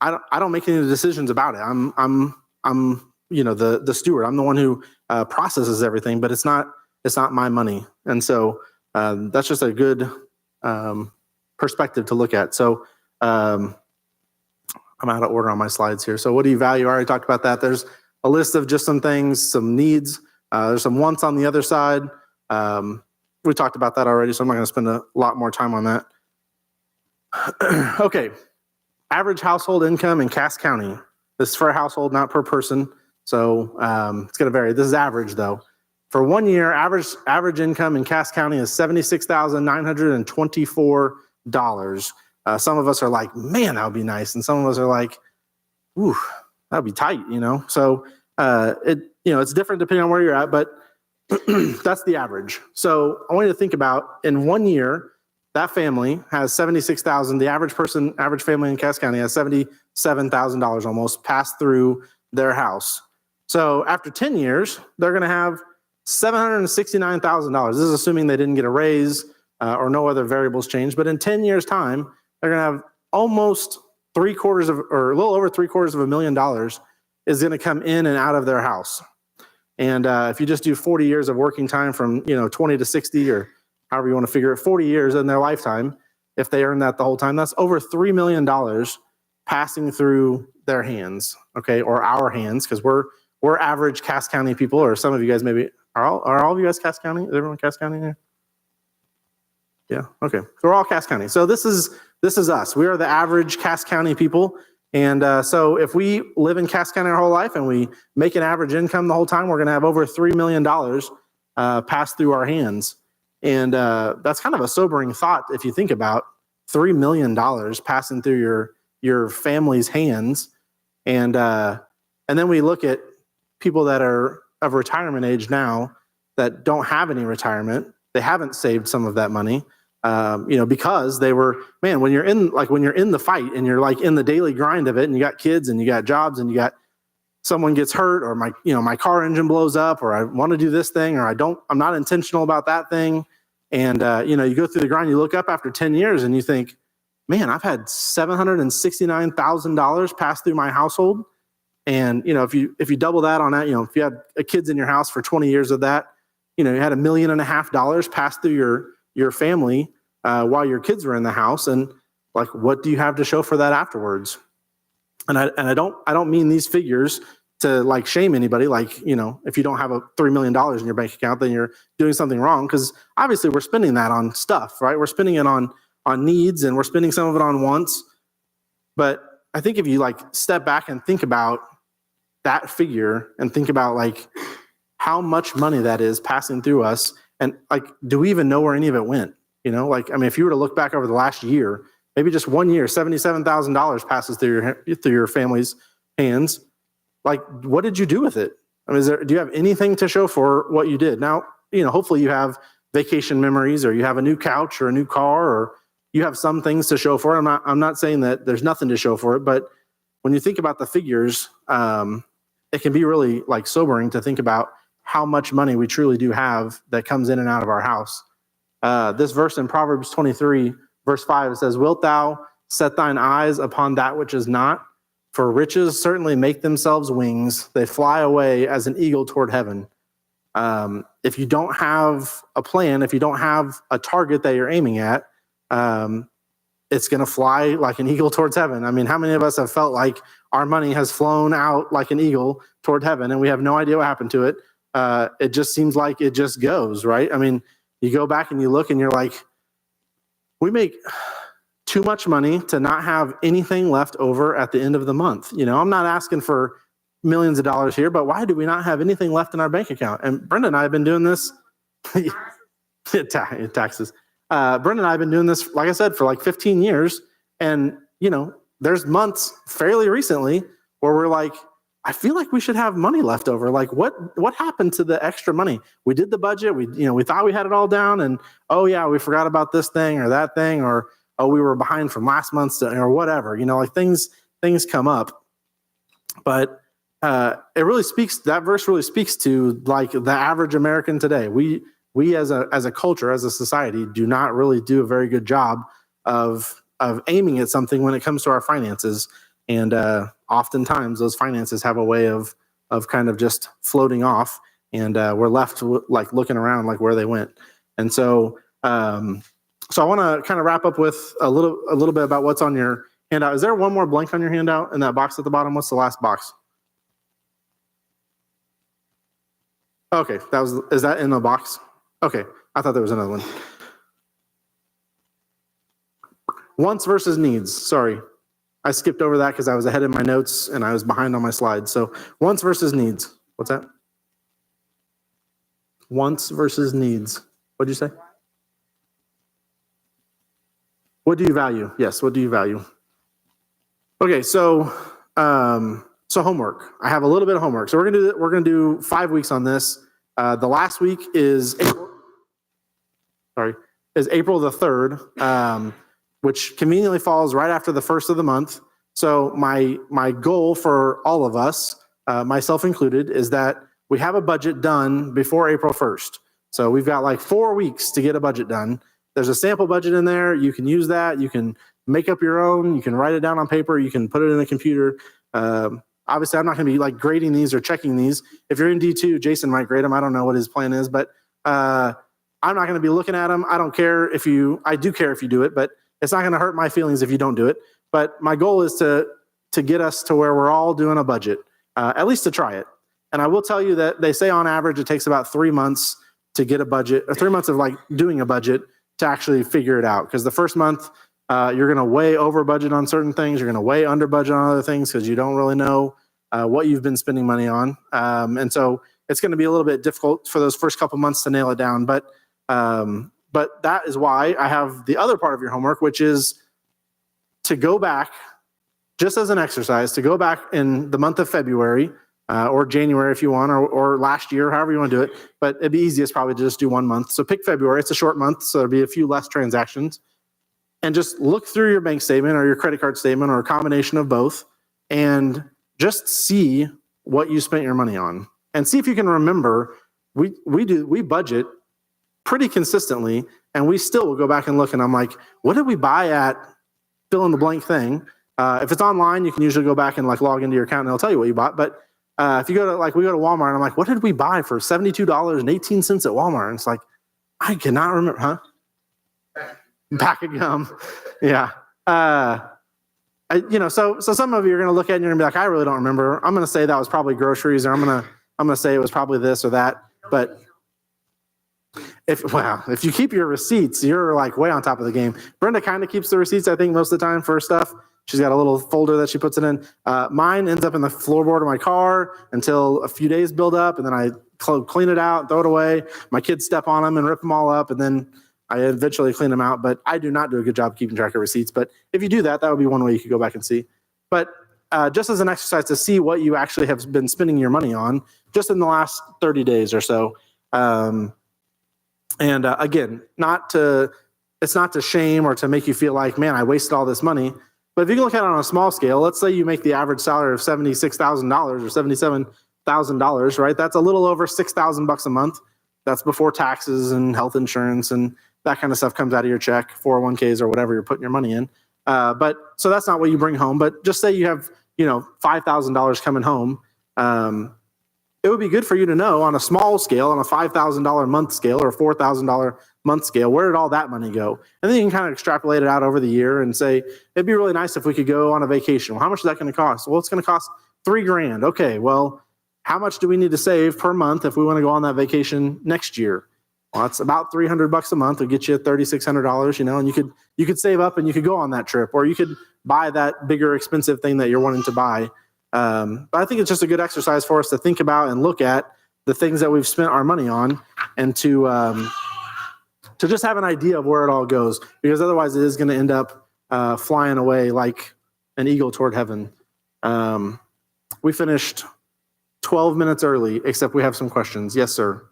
I don't make any decisions about it. I'm the steward. I'm the one who processes everything, but it's not my money. And so that's just a good perspective to look at. So I'm out of order on my slides here. So what do you value? I already talked about that. There's a list of just some things, some needs. There's some wants on the other side. We talked about that already, so I'm not going to spend a lot more time on that. Okay. Average household income in Cass County. This is for a household, not per person. So it's going to vary. This is average, though. For 1 year, average income in Cass County is $76,924. Some of us are like, man, that would be nice. And some of us are like, ooh, that would be tight, So it's different depending on where you're at, but that's the average. So I want you to think about, in 1 year, that family has $76,000. The average family in Cass County has $77,000 almost passed through their house. So after 10 years, they're going to have $769,000. This is assuming they didn't get a raise or no other variables changed. But in 10 years' time, they're going to have almost a little over $750,000 is going to come in and out of their house. And if you just do 40 years of working time from 20 to 60, or however you want to figure it, 40 years in their lifetime, if they earn that the whole time, that's over $3 million passing through their hands, okay, or our hands, because we're average Cass County people, or some of you guys maybe are all of you guys Cass County? Is everyone Cass County here? Yeah, okay. So we're all Cass County. So this is us. We are the average Cass County people. And so if we live in Cass County our whole life and we make an average income the whole time, we're going to have over $3 million pass through our hands. And that's kind of a sobering thought if you think about $3 million passing through your family's hands. And then we look at people that are of retirement age now that don't have any retirement. They haven't saved some of that money, because they were, man, when you're in the fight and you're like in the daily grind of it, and you got kids and you got jobs and you got someone gets hurt, or my car engine blows up, or I want to do this thing, or I'm not intentional about that thing. And, you go through the grind, you look up after 10 years and you think, man, I've had $769,000 pass through my household. And, if you double that on that, if you had kids in your house for 20 years of that, you had $1.5 million pass through your family while your kids were in the house. And like, what do you have to show for that afterwards? And I don't mean these figures to like shame anybody. Like, if you don't have a $3 million in your bank account, then you're doing something wrong. Because obviously we're spending that on stuff, right? We're spending it on needs, and we're spending some of it on wants. But I think if you like step back and think about that figure and think about like how much money that is passing through us, and like, do we even know where any of it went? You know, like, I mean, if you were to look back over the last year, maybe just 1 year, $77,000 passes through your family's hands. Like, what did you do with it? I mean, do you have anything to show for what you did? Now, you know, hopefully you have vacation memories, or you have a new couch or a new car, or you have some things to show for it. I'm not saying that there's nothing to show for it, but when you think about the figures, it can be really like sobering to think about how much money we truly do have that comes in and out of our house. This verse in Proverbs 23, verse 5, it says, "Wilt thou set thine eyes upon that which is not? For riches certainly make themselves wings. They fly away as an eagle toward heaven." If you don't have a plan, if you don't have a target that you're aiming at, it's going to fly like an eagle towards heaven. I mean, how many of us have felt like our money has flown out like an eagle toward heaven and we have no idea what happened to it? It just seems like it just goes, right? I mean, you go back and you look and you're like, we make too much money to not have anything left over at the end of the month. You know, I'm not asking for millions of dollars here, but why do we not have anything left in our bank account? And Brenda and I have been doing this. Taxes. Brenda and I have been doing this, like I said, for like 15 years. And, you know, there's months fairly recently where we're like, I feel like we should have money left over. Like, what happened to the extra money? We did the budget. We thought we had it all down, and oh yeah, we forgot about this thing or that thing, or oh, we were behind from last month's or whatever. You know, like things come up. But it really speaks. That verse really speaks to like the average American today. We as a culture, as a society, do not really do a very good job of aiming at something when it comes to our finances. And oftentimes those finances have a way of kind of just floating off, and we're left like looking around like where they went. And so so I want to kind of wrap up with a little bit about what's on your handout. Is there one more blank on your handout in that box at the bottom? What's the last box? Okay, is that in the box? Okay, I thought there was another one. Wants versus needs. Sorry. I skipped over that because I was ahead in my notes and I was behind on my slides. So wants versus needs. What's that? Wants versus needs. What'd you say? What do you value? Yes, what do you value? Okay, so homework. I have a little bit of homework. So we're gonna do 5 weeks on this. The last week is April the 3rd. Which conveniently falls right after the first of the month. So my goal for all of us, myself included, is that we have a budget done before April 1st. So we've got like 4 weeks to get a budget done. There's a sample budget in there. You can use that. You can make up your own. You can write it down on paper. You can put it in a computer. Obviously, I'm not going to be like grading these or checking these. If you're in D2, Jason might grade them. I don't know what his plan is, but I'm not going to be looking at them. I don't care if I do care if you do it, but it's not going to hurt my feelings if you don't do it. But my goal is to get us to where we're all doing a budget, at least to try it. And I will tell you that they say on average it takes about 3 months to get a budget, or 3 months of like doing a budget to actually figure it out. Because the first month, you're going to way over budget on certain things. You're going to way under budget on other things because you don't really know what you've been spending money on. And so it's going to be a little bit difficult for those first couple months to nail it down. But that is why I have the other part of your homework, which is to go back, just as an exercise, to go back in the month of February or January if you want, or last year, however you want to do it. But it'd be easiest probably to just do 1 month. So pick February. It's a short month, so there'll be a few less transactions. And just look through your bank statement or your credit card statement or a combination of both, and just see what you spent your money on. And see if you can remember. We budget pretty consistently, and we still will go back and look, and I'm like, what did we buy at fill in the blank thing? If it's online, you can usually go back and like log into your account and it'll tell you what you bought. But if you go to we go to Walmart, and I'm like, what did we buy for $72.18 at Walmart? And it's like, I cannot remember, huh? Pack of gum. Yeah. So some of you are going to look at it and you're going to be like, I really don't remember. I'm going to say that was probably groceries, or I'm going to say it was probably this or that. But if you keep your receipts, you're like way on top of the game. Brenda kind of keeps the receipts, I think, most of the time for stuff. She's got a little folder that she puts it in. Mine ends up in the floorboard of my car until a few days build up, and then I clean it out, throw it away. My kids step on them and rip them all up, and then I eventually clean them out. But I do not do a good job keeping track of receipts. But if you do that, that would be one way you could go back and see. But just as an exercise to see what you actually have been spending your money on just in the last 30 days or so. Again, it's not to shame or to make you feel like, man, I wasted all this money. But if you can look at it on a small scale, let's say you make the average salary of $76,000 or $77,000, right? That's a little over $6,000 a month. That's before taxes and health insurance and that kind of stuff comes out of your check, 401ks or whatever you're putting your money in. But so that's not what you bring home. But just say you have, $5,000 coming home. It would be good for you to know on a small scale, on a $5,000 month scale or a $4,000 month scale, where did all that money go? And then you can kind of extrapolate it out over the year and say, it'd be really nice if we could go on a vacation. Well, how much is that going to cost? Well, it's going to cost $3,000. Okay, well, how much do we need to save per month if we want to go on that vacation next year? Well, it's about $300 a month. It'll get you $3,600, and you could save up and you could go on that trip, or you could buy that bigger expensive thing that you're wanting to buy. But I think it's just a good exercise for us to think about and look at the things that we've spent our money on, and to just have an idea of where it all goes, because otherwise it is going to end up flying away like an eagle toward heaven. We finished 12 minutes early, except we have some questions. Yes, sir.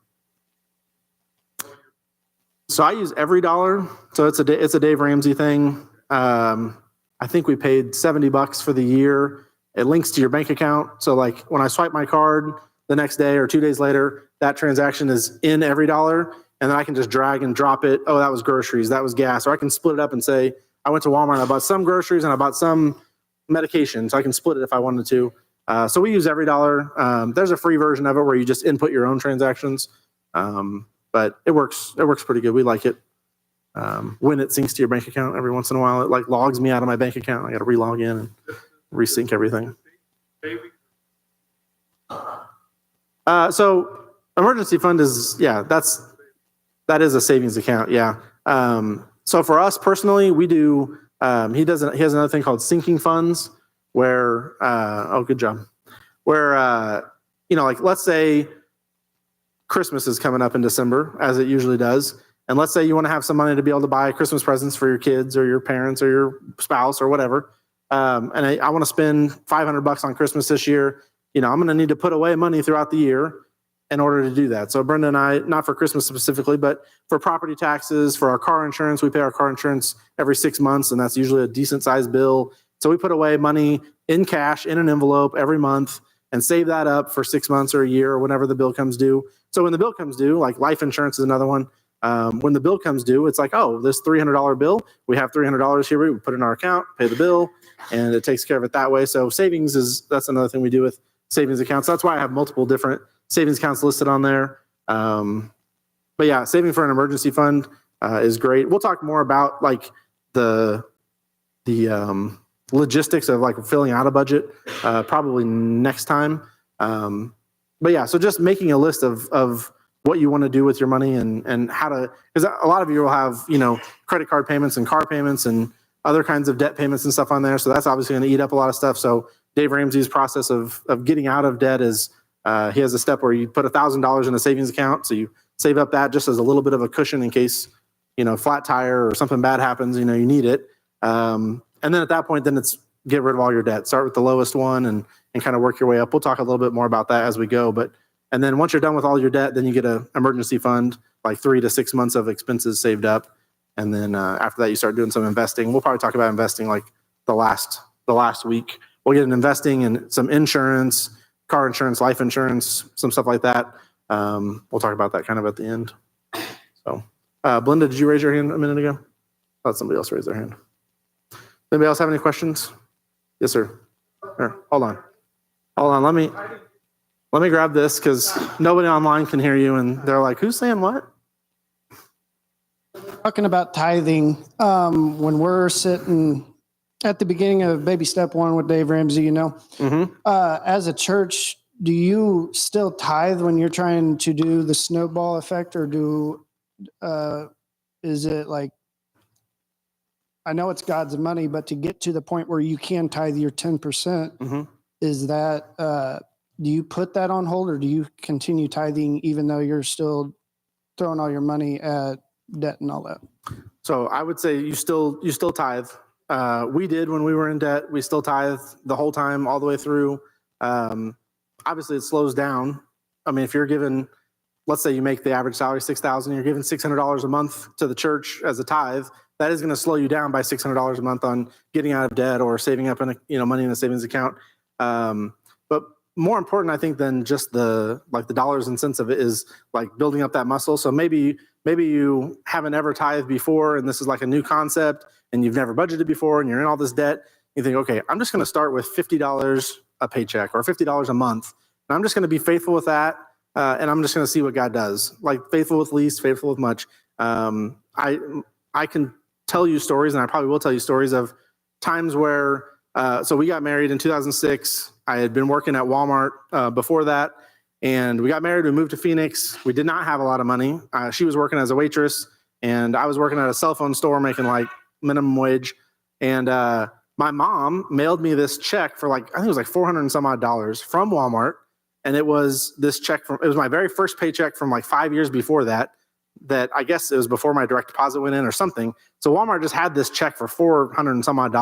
So I use EveryDollar. So it's a Dave Ramsey thing. I think we paid $70 for the year. It links to your bank account. So like when I swipe my card the next day or 2 days later, that transaction is in EveryDollar, and then I can just drag and drop it. Oh, that was groceries, that was gas. Or I can split it up and say, I went to Walmart and I bought some groceries and I bought some medication. So I can split it if I wanted to. So we use EveryDollar. There's a free version of it where you just input your own transactions. But it works pretty good. We like it. When it syncs to your bank account every once in a while, it like logs me out of my bank account. I got to re-log in and resync everything. So emergency fund is, that is a savings account. Yeah. So for us personally, we do, he has another thing called sinking funds where, good job. Where, like let's say Christmas is coming up in December, as it usually does. And let's say you want to have some money to be able to buy Christmas presents for your kids or your parents or your spouse or whatever. And I want to spend $500 on Christmas this year. I'm going to need to put away money throughout the year in order to do that. So Brenda and I, not for Christmas specifically, but for property taxes, for our car insurance, we pay our car insurance every 6 months, and that's usually a decent sized bill. So we put away money in cash in an envelope every month and save that up for 6 months or a year or whenever the bill comes due. So when the bill comes due, like life insurance is another one. When the bill comes due, it's like, oh, this $300 bill, we have $300 here. We put it in our account, pay the bill, and it takes care of it that way. So that's another thing we do with savings accounts. That's why I have multiple different savings accounts listed on there. But yeah, saving for an emergency fund is great. We'll talk more about like the logistics of like filling out a budget probably next time. But yeah, so just making a list of what you want to do with your money and how to, because a lot of you will have, credit card payments and car payments and other kinds of debt payments and stuff on there. So that's obviously going to eat up a lot of stuff. So Dave Ramsey's process of getting out of debt is he has a step where you put $1,000 in a savings account. So you save up that just as a little bit of a cushion in case, flat tire or something bad happens, you need it. And then at that point, then it's get rid of all your debt. Start with the lowest one and kind of work your way up. We'll talk a little bit more about that as we go. And then once you're done with all your debt, then you get an emergency fund, like 3 to 6 months of expenses saved up. And then after that, you start doing some investing. We'll probably talk about investing like the last week. We'll get an investing and some insurance, car insurance, life insurance, some stuff like that. We'll talk about that kind of at the end. So, Belinda, did you raise your hand a minute ago? I thought somebody else raised their hand. Anybody else have any questions? Yes, sir. Here, hold on. Let me grab this because nobody online can hear you, and they're like, "Who's saying what?" Talking about tithing, when we're sitting at the beginning of baby step 1 with Dave Ramsey, as a church, do you still tithe when you're trying to do the snowball effect, or is it like I know it's God's money, but to get to the point where you can tithe your 10%, Mhm. is that, do you put that on hold or do you continue tithing even though you're still throwing all your money at debt and all that? So I would say you still tithe. We did when we were in debt. We still tithe the whole time, all the way through. Obviously, it slows down. I mean, if you're given, let's say you make the average salary $6,000, you're giving $600 a month to the church as a tithe. That is going to slow you down by $600 a month on getting out of debt or saving up money in a savings account. But more important, I think, than just the dollars and cents of it is like building up that muscle. So maybe you haven't ever tithed before, and this is like a new concept, and you've never budgeted before, and you're in all this debt. You think, okay, I'm just going to start with $50 a paycheck or $50 a month, and I'm just going to be faithful with that, and I'm just going to see what God does. Like faithful with least, faithful with much. I can tell you stories, and I probably will tell you stories of times where. So we got married in 2006. I had been working at Walmart before that, and we got married. We moved to Phoenix. We did not have a lot of money. She was working as a waitress, and I was working at a cell phone store making like minimum wage. And my mom mailed me this check for I think it was like $400 and some odd from Walmart. And it was this check it was my very first paycheck from like 5 years before that I guess it was before my direct deposit went in or something. So Walmart just had this check for $400 and some odd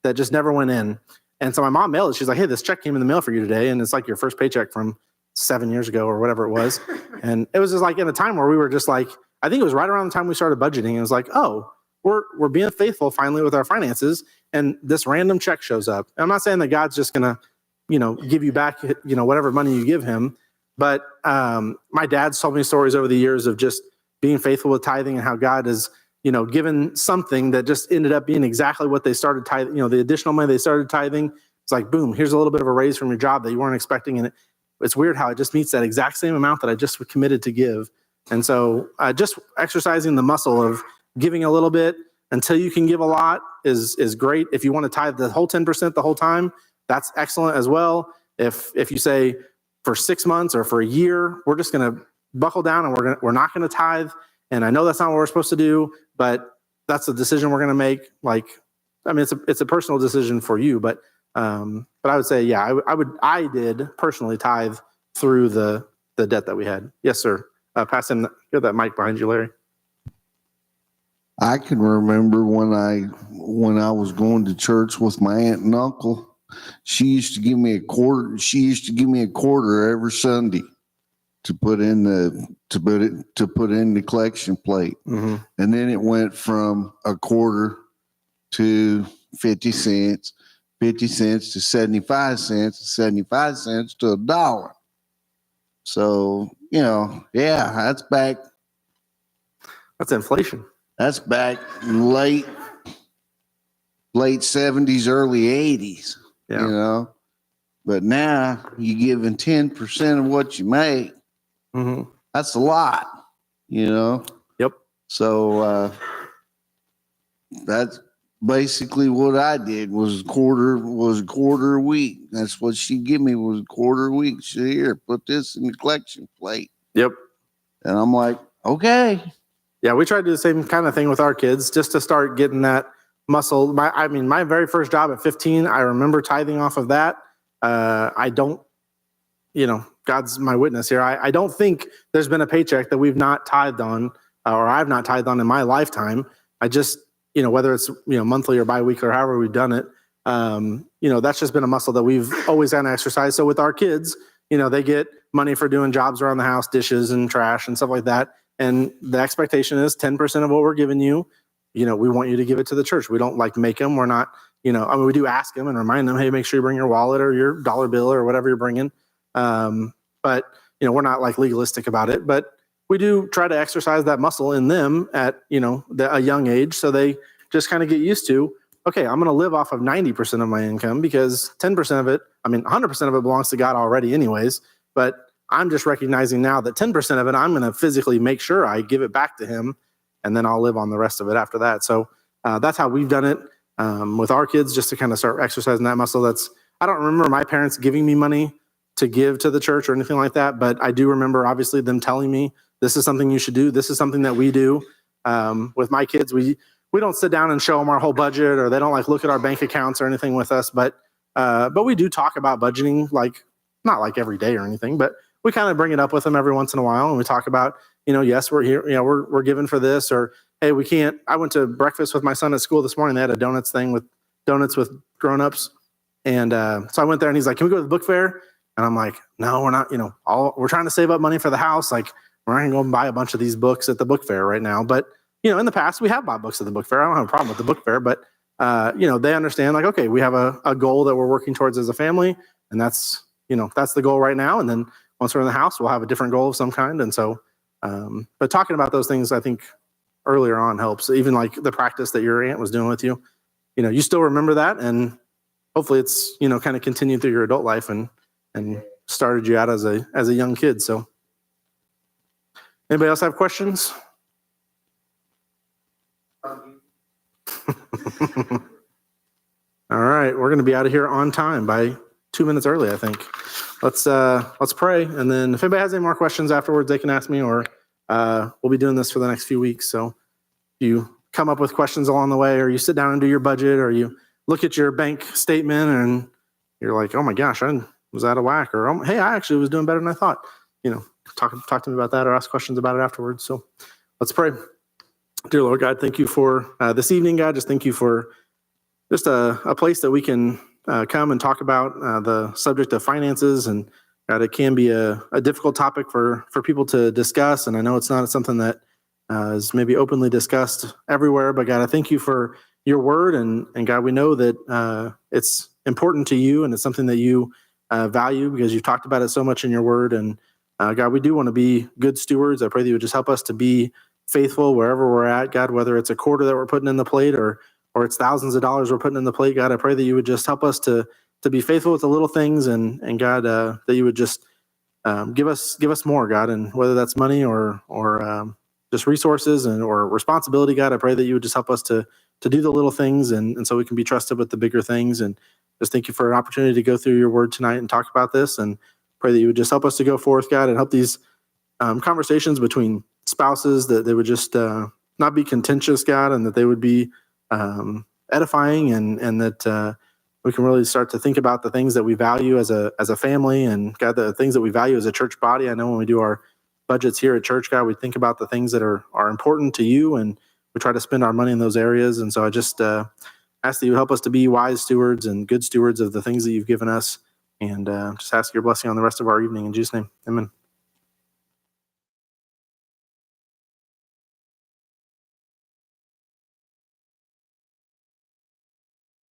that just never went in. And so my mom mailed it. She's like, hey, this check came in the mail for you today. And it's like your first paycheck from 7 years ago or whatever it was. And it was just like in a time where we were just like, I think it was right around the time we started budgeting. It was like, oh, we're being faithful finally with our finances. And this random check shows up. And I'm not saying that God's just going to, give you back, whatever money you give him. But my dad's told me stories over the years of just being faithful with tithing and how God is, given something that just ended up being exactly what they started tithing, the additional money they started tithing. It's like, boom, here's a little bit of a raise from your job that you weren't expecting. And it's weird how it just meets that exact same amount that I just committed to give. And so just exercising the muscle of giving a little bit until you can give a lot is great. If you want to tithe the whole 10% the whole time, that's excellent as well. If you say for 6 months or for a year, we're just going to buckle down and we're not going to tithe. And I know that's not what we're supposed to do, but that's the decision we're going to make. It's a personal decision for you, but I would say, yeah, I did personally tithe through the debt that we had. Yes, sir. Pass him that mic behind you, Larry. I can remember when I was going to church with my aunt and uncle. She used to give me a quarter. She used to give me a quarter every Sunday to put in the collection plate. Mm-hmm. And then it went from a quarter to 50 cents, 50 cents to 75 cents, 75 cents to $1. So, that's back. That's inflation. That's back late 70s, early 80s, But now you're giving 10% of what you make. Mm-hmm. That's a lot, Yep. So that's basically what I did was a quarter a week. That's what she give me was a quarter a week. She said, here, put this in the collection plate. Yep. And I'm like, okay. Yeah, we tried to do the same kind of thing with our kids just to start getting that muscle. My very first job at 15, I remember tithing off of that. I don't, God's my witness here. I don't think there's been a paycheck that we've not tithed on or I've not tithed on in my lifetime. I just, whether it's, monthly or biweekly or however we've done it, that's just been a muscle that we've always had to exercise. So with our kids, they get money for doing jobs around the house, dishes and trash and stuff like that. And the expectation is 10% of what we're giving you, we want you to give it to the church. We don't make them. We're not, we do ask them and remind them, hey, make sure you bring your wallet or your dollar bill or whatever you're bringing. But we're not legalistic about it, but we do try to exercise that muscle in them at, a young age. So they just kind of get used to, okay, I'm going to live off of 90% of my income because 10% of it, 100% of it belongs to God already anyways, but I'm just recognizing now that 10% of it, I'm going to physically make sure I give it back to him and then I'll live on the rest of it after that. So that's how we've done it with our kids, just to kind of start exercising that muscle. I don't remember my parents giving me money to give to the church or anything like that, but I do remember obviously them telling me, this is something you should do. This is something that we do with my kids. We we don't sit down and show them our whole budget, or they don't like look at our bank accounts or anything with us. But we do talk about budgeting, like not like every day or anything, but we kind of bring it up with them every once in a while. And we talk about, yes, we're here, we're given for this, or, hey, we can't. I went to breakfast with my son at school this morning. They had a donuts with grownups. And so I went there and he's like, can we go to the book fair? And I'm like, no, we're not, we're trying to save up money for the house. Like, we're not going to go and buy a bunch of these books at the book fair right now. But, in the past, we have bought books at the book fair. I don't have a problem with the book fair, but, they understand, like, okay, we have a goal that we're working towards as a family. And that's the goal right now. And then once we're in the house, we'll have a different goal of some kind. And so, but talking about those things, I think earlier on helps. Even like the practice that your aunt was doing with you, you still remember that. And hopefully it's, kind of continued through your adult life and started you out as a young kid. So anybody else have questions? All right, we're going to be out of here on time by 2 minutes early, I think. Let's pray, and then if anybody has any more questions afterwards, they can ask me, or we'll be doing this for the next few weeks. So if you come up with questions along the way, or you sit down and do your budget, or you look at your bank statement and you're like, oh my gosh, I was out of whack, or hey, I actually was doing better than I thought. Talk to me about that, or ask questions about it afterwards. So let's pray. Dear Lord God, thank you for this evening, God. Just thank you for just a place that we can come and talk about the subject of finances. And God, it can be a difficult topic for people to discuss. And I know it's not something that is maybe openly discussed everywhere, but God, I thank you for your word. And God, we know that it's important to you, and it's something that you value, because you've talked about it so much in your word. And God, we do want to be good stewards. I pray that you would just help us to be faithful wherever we're at, God, whether it's a quarter that we're putting in the plate, or it's thousands of dollars we're putting in the plate. God, I pray that you would just help us to be faithful with the little things, and God, that you would just give us more, God, and whether that's money or just resources or responsibility, God, I pray that you would just help us to do the little things, and so we can be trusted with the bigger things. And just thank you for an opportunity to go through your word tonight and talk about this, and pray that you would just help us to go forth, God, and help these conversations between spouses, that they would just not be contentious, God, and that they would be edifying, and that we can really start to think about the things that we value as a family, and God, the things that we value as a church body. I know when we do our budgets here at church, God, we think about the things that are important to you, and we try to spend our money in those areas. And so I just ask that you help us to be wise stewards and good stewards of the things that you've given us, and just ask your blessing on the rest of our evening. In Jesus' name, amen.